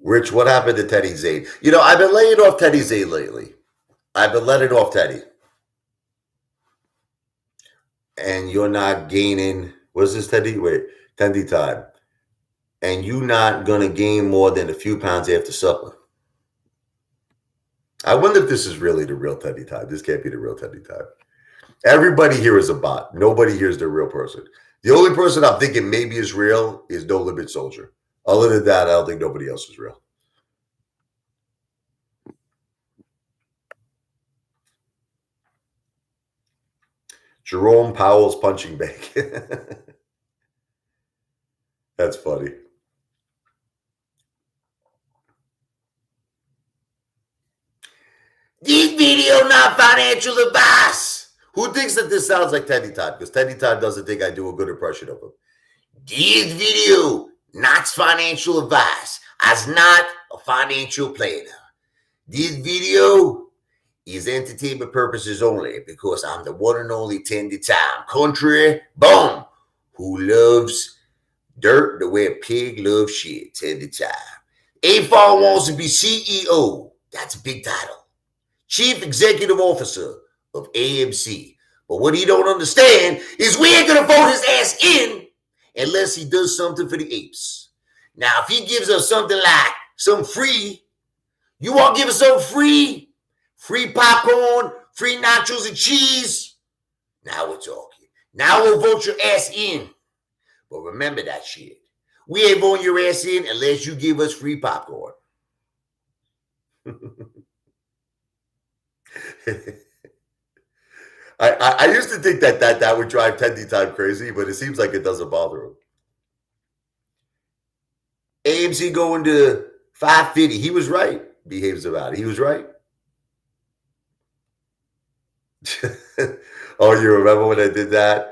Rich, what happened to Teddy Zane? You know, I've been laying off Teddy Zane lately. I've been letting off Teddy. And you're not gaining, what's this, Teddy? Wait, Teddy time. And you not going to gain more than a few pounds after supper. I wonder if this is really the real Teddy time. This can't be the real Teddy time. Everybody here is a bot. Nobody here is the real person. The only person I'm thinking maybe is real is No Limit Soldier. Other than that, I don't think nobody else is real. Jerome Powell's punching bag. That's funny. This video not financial advice. Who thinks that this sounds like Teddy Todd? Because Teddy Todd doesn't think I do a good impression of him. This video not financial advice. As not a financial planner. This video is entertainment purposes only because I'm the one and only Teddy Time country, boom, who loves dirt the way a pig loves shit. Teddy Time. Apefather wants to be CEO. That's a big title. Chief Executive Officer of AMC. But what he don't understand is we ain't gonna vote his ass in unless he does something for the apes. Now, if he gives us something like some free, you won't give us some free popcorn, free nachos and cheese. Now we're talking. Now we'll vote your ass in. But remember that shit. We ain't voting your ass in unless you give us free popcorn. I used to think that would drive Teddy Time crazy, but it seems like it doesn't bother him. AMC going to 550. He was right. Behaves about it. He was right. Oh, you remember when I did that?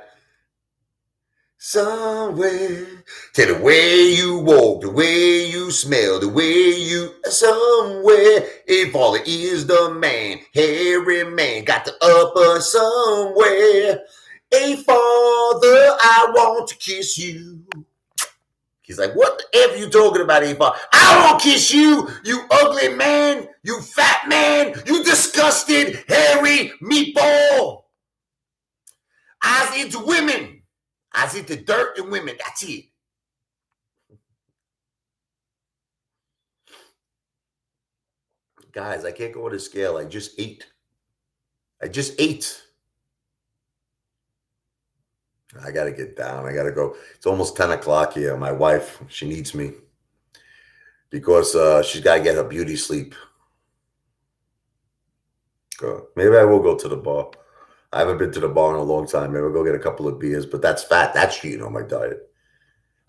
Somewhere, to the way you walk, the way you smell, the way you somewhere. Apefather is the man, hairy man, got the upper somewhere. Apefather, I want to kiss you. He's like, what the F you talking about, Apefather? I want to kiss you, you ugly man, you fat man, you disgusted, hairy meatball. I was into women. I see the dirt and women. That's it. Guys, I can't go on a scale. I just ate. I got to get down. I got to go. It's almost 10 o'clock here. My wife, she needs me because she's got to get her beauty sleep. Maybe I will go to the bar. I haven't been to the bar in a long time. Maybe I'll go get a couple of beers, but that's fat. That's cheating on my diet.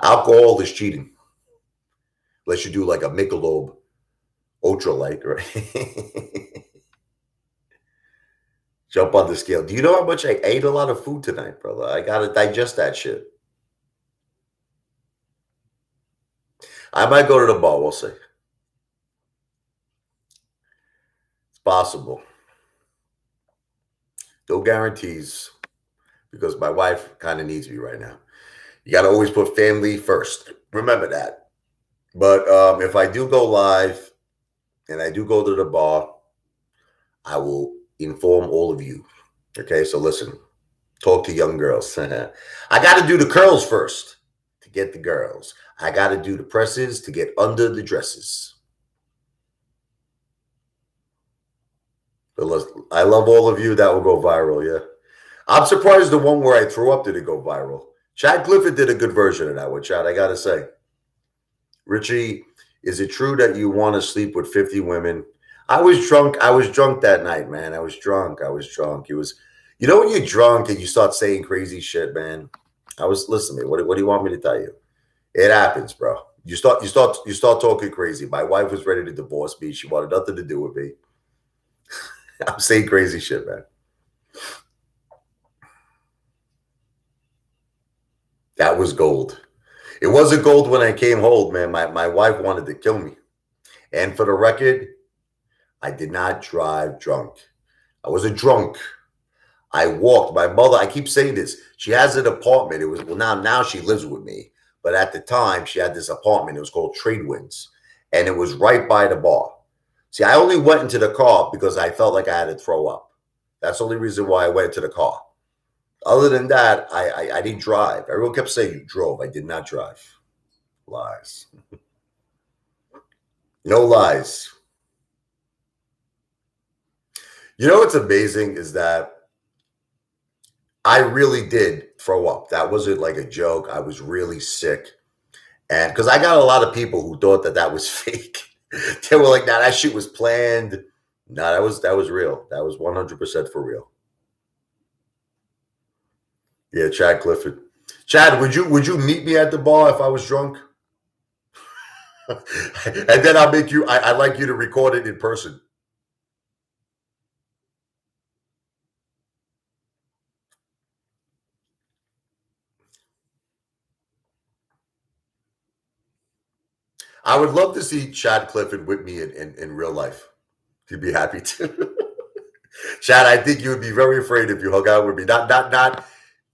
Alcohol is cheating. Unless you do like a Michelob ultralight, right? Jump on the scale. Do you know how much I ate? A lot of food tonight, brother. I got to digest that shit. I might go to the bar. We'll see. It's possible. No guarantees because my wife kind of needs me right now. You got to always put family first. Remember that. But if I do go live and I do go to the bar, I will inform all of you. Okay, so listen, talk to young girls. I got to do the curls first to get the girls. I got to do the presses to get under the dresses. But listen, I love all of you. That will go viral, yeah. I'm surprised the one where I threw up didn't go viral. Chad Clifford did a good version of that one, Chad, I got to say. Richie, is it true that you want to sleep with 50 women? I was drunk. I was drunk that night, man. I was drunk. It was, you know, when you're drunk and you start saying crazy shit, man. Listen to me. What do you want me to tell you? It happens, bro. You start talking crazy. My wife was ready to divorce me. She wanted nothing to do with me. I'm saying crazy shit, man. That was gold. It wasn't gold when I came home, man. My wife wanted to kill me. And for the record, I did not drive drunk. I wasn't drunk. I walked. My mother, I keep saying this. She has an apartment. It was well now she lives with me. But at the time, she had this apartment. It was called Trade Winds. And it was right by the bar. See, I only went into the car because I felt like I had to throw up. That's the only reason why I went into the car. Other than that, I didn't drive. Everyone kept saying you drove. I did not drive. Lies. No lies. You know what's amazing is that I really did throw up. That wasn't like a joke. I was really sick. And because I got a lot of people who thought that was fake. They were like, nah, that shit was planned. Nah, that was real. That was 100% for real. Yeah, Chad Clifford. Chad, would you meet me at the bar if I was drunk? And then I'll make you. I'd like you to record it in person. I would love to see Chad Clifford with me in real life. He'd be happy to. Chad, I think you would be very afraid if you hung out with me. Not.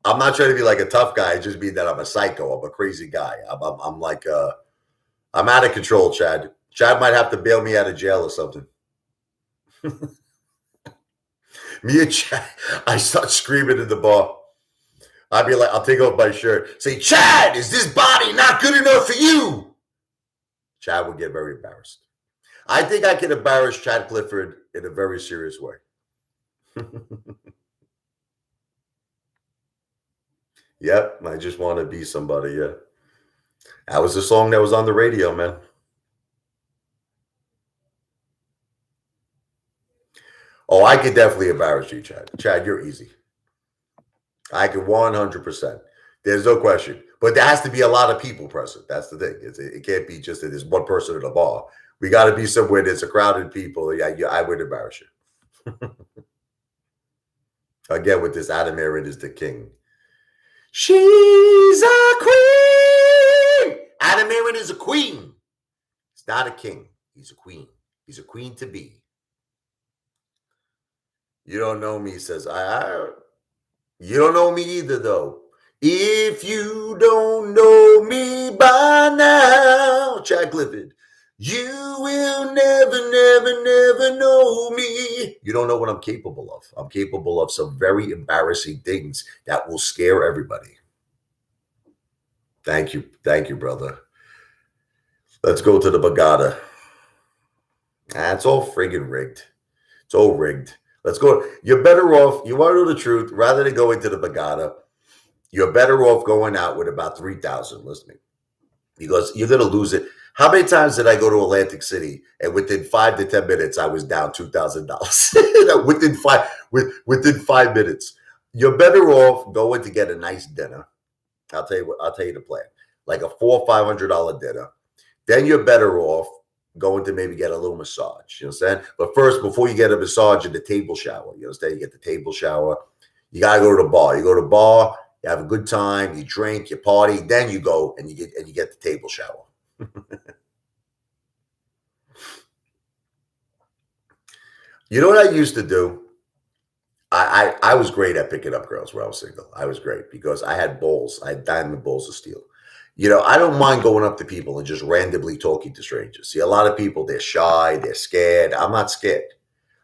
I'm not trying to be like a tough guy. It just mean that I'm a psycho. I'm a crazy guy. I'm like I'm out of control, Chad. Chad might have to bail me out of jail or something. Me and Chad, I start screaming in the bar. I'd be like, I'll take off my shirt. Say, Chad, is this body not good enough for you? Chad would get very embarrassed. I think I can embarrass Chad Clifford in a very serious way. Yep, I just want to be somebody. Yeah. That was the song that was on the radio, man. Oh, I could definitely embarrass you, Chad. Chad, you're easy. I could 100%. There's no question. But there has to be a lot of people present. That's the thing. It can't be just that there's one person at a bar. We got to be somewhere there's a crowded people. Yeah, I would embarrass you. Again, with this Adam Aron is the king. She's a queen. Adam Aron is a queen. He's not a king. He's a queen. He's a queen to be. You don't know me, says you don't know me either, though. If you don't know me by now, Chad Clifford, you will never, never, never know me. You don't know what I'm capable of. I'm capable of some very embarrassing things that will scare everybody. Thank you. Thank you, brother. Let's go to the Bagada. It's all friggin' rigged. It's all rigged. Let's go. You're better off. You want to know the truth? Rather than going to the Bagada, you're better off going out with about 3,000 listening because you're going to lose it. How many times did I go to Atlantic City and within 5 to 10 minutes I was down $2,000 within 5 minutes? You're better off going to get a nice dinner. I'll tell you the plan. Like a $400 or $500 dinner. Then you're better off going to maybe get a little massage. You understand? But first, before you get a massage in the table shower, you understand? You get the table shower. You gotta go to the bar. You go to the bar. You have a good time. You drink. You party. Then you go and you get the table shower. You know what I used to do? I was great at picking up girls when I was single. I was great because I had balls. I had diamond balls of steel. You know, I don't mind going up to people and just randomly talking to strangers. See, a lot of people, they're shy, they're scared. I'm not scared.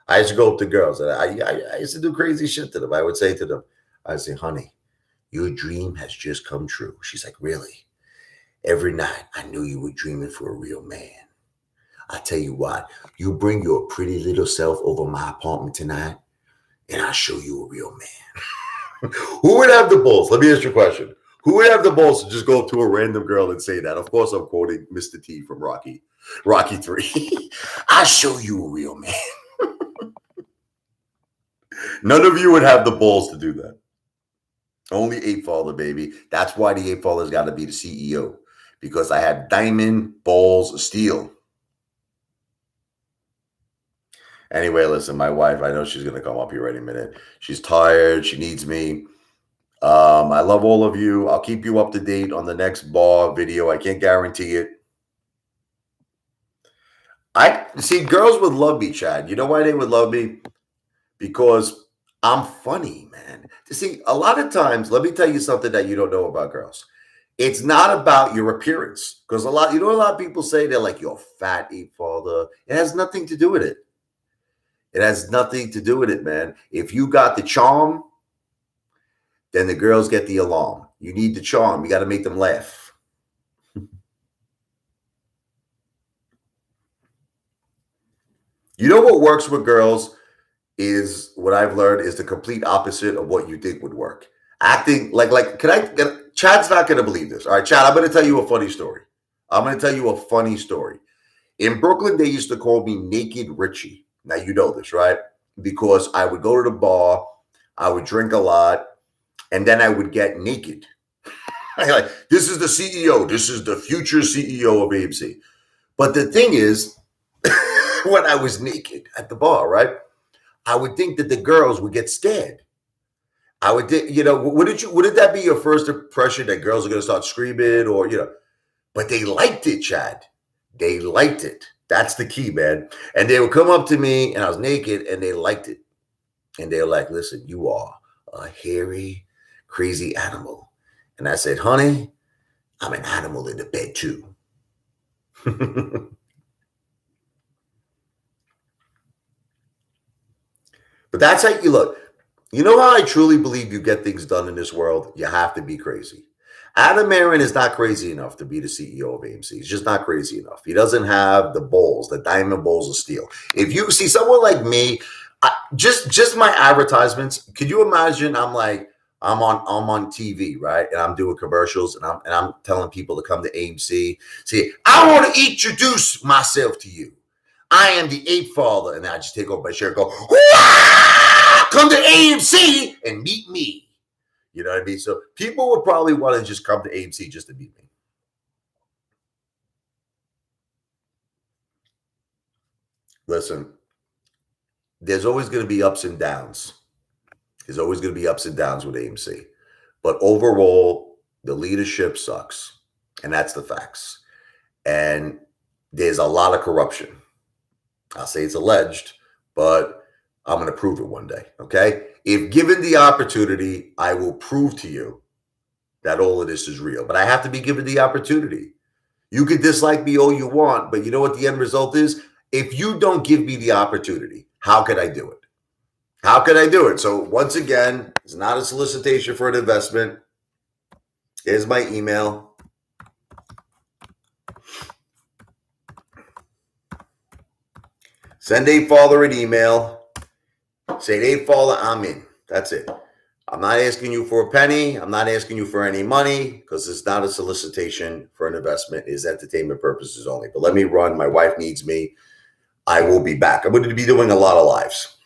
I used to go up to girls and I used to do crazy shit to them. I would say to them, I'd say, honey, your dream has just come true. She's like, really? Every night I knew you were dreaming for a real man. I tell you what, you bring your pretty little self over my apartment tonight and I'll show you a real man. Who would have the balls? Let me ask you a question. Who would have the balls to just go up to a random girl and say that? Of course, I'm quoting Mr. T from Rocky 3. I'll show you a real man. None of you would have the balls to do that. Only Apefather, baby. That's why the Apefather's got to be the CEO. Because I had diamond balls of steel. Anyway, listen, my wife, I know she's going to come up here any minute. She's tired. She needs me. I love all of you. I'll keep you up to date on the next bar video. I can't guarantee it. I see girls would love me, Chad. You know why they would love me? Because I'm funny, man. See, a lot of times, let me tell you something that you don't know about girls. It's not about your appearance. Because a lot of people say they're like, you're fat, Apefather. It has nothing to do with it. It has nothing to do with it, man. If you got the charm, then the girls get the alarm. You need the charm. You got to make them laugh. You know what works with girls is what I've learned is the complete opposite of what you think would work. Acting like Chad's not going to believe this. All right, Chad, I'm going to tell you a funny story. In Brooklyn, they used to call me Naked Richie. Now, you know this, right? Because I would go to the bar, I would drink a lot, and then I would get naked. Like, this is the CEO. This is the future CEO of AMC. But the thing is, when I was naked at the bar, right, I would think that the girls would get scared. I would think, wouldn't that be your first impression that girls are going to start screaming or, but they liked it, Chad. They liked it. That's the key, man. And they would come up to me and I was naked and they liked it. And they were like, listen, you are a hairy, crazy animal. And I said, honey, I'm an animal in the bed too. But that's how you look. You know how I truly believe you get things done in this world? You have to be crazy. Adam Aron is not crazy enough to be the CEO of AMC. He's just not crazy enough. He doesn't have the balls, the diamond balls of steel. If you see someone like me, just my advertisements, could you imagine I'm on TV, right? And I'm doing commercials and I'm telling people to come to AMC. See, I want to introduce myself to you. I am the Apefather. And then I just take off my shirt and go, wah! Come to AMC and meet me. You know what I mean? So people would probably want to just come to AMC just to meet me. Listen, there's always going to be ups and downs. There's always going to be ups and downs with AMC. But overall, the leadership sucks. And that's the facts. And there's a lot of corruption. I'll say it's alleged, but I'm going to prove it one day, okay? If given the opportunity, I will prove to you that all of this is real. But I have to be given the opportunity. You can dislike me all you want, but you know what the end result is? If you don't give me the opportunity, how could I do it? How could I do it? So once again, it's not a solicitation for an investment. Here's my email. Send Apefather an email. Say, Apefather, I'm in. That's it. I'm not asking you for a penny. I'm not asking you for any money because it's not a solicitation for an investment. It's entertainment purposes only. But let me run. My wife needs me. I will be back. I'm going to be doing a lot of lives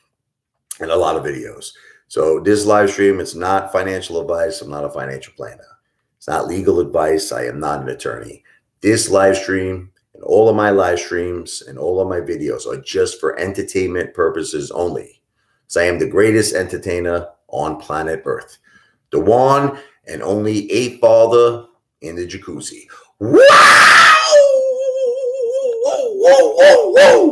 and a lot of videos. So this live stream, it's not financial advice. I'm not a financial planner. It's not legal advice. I am not an attorney. This live stream and all of my live streams and all of my videos are just for entertainment purposes only. So I am the greatest entertainer on planet Earth. The one and only Apefather in the jacuzzi. Wow! Whoa, whoa, whoa, whoa!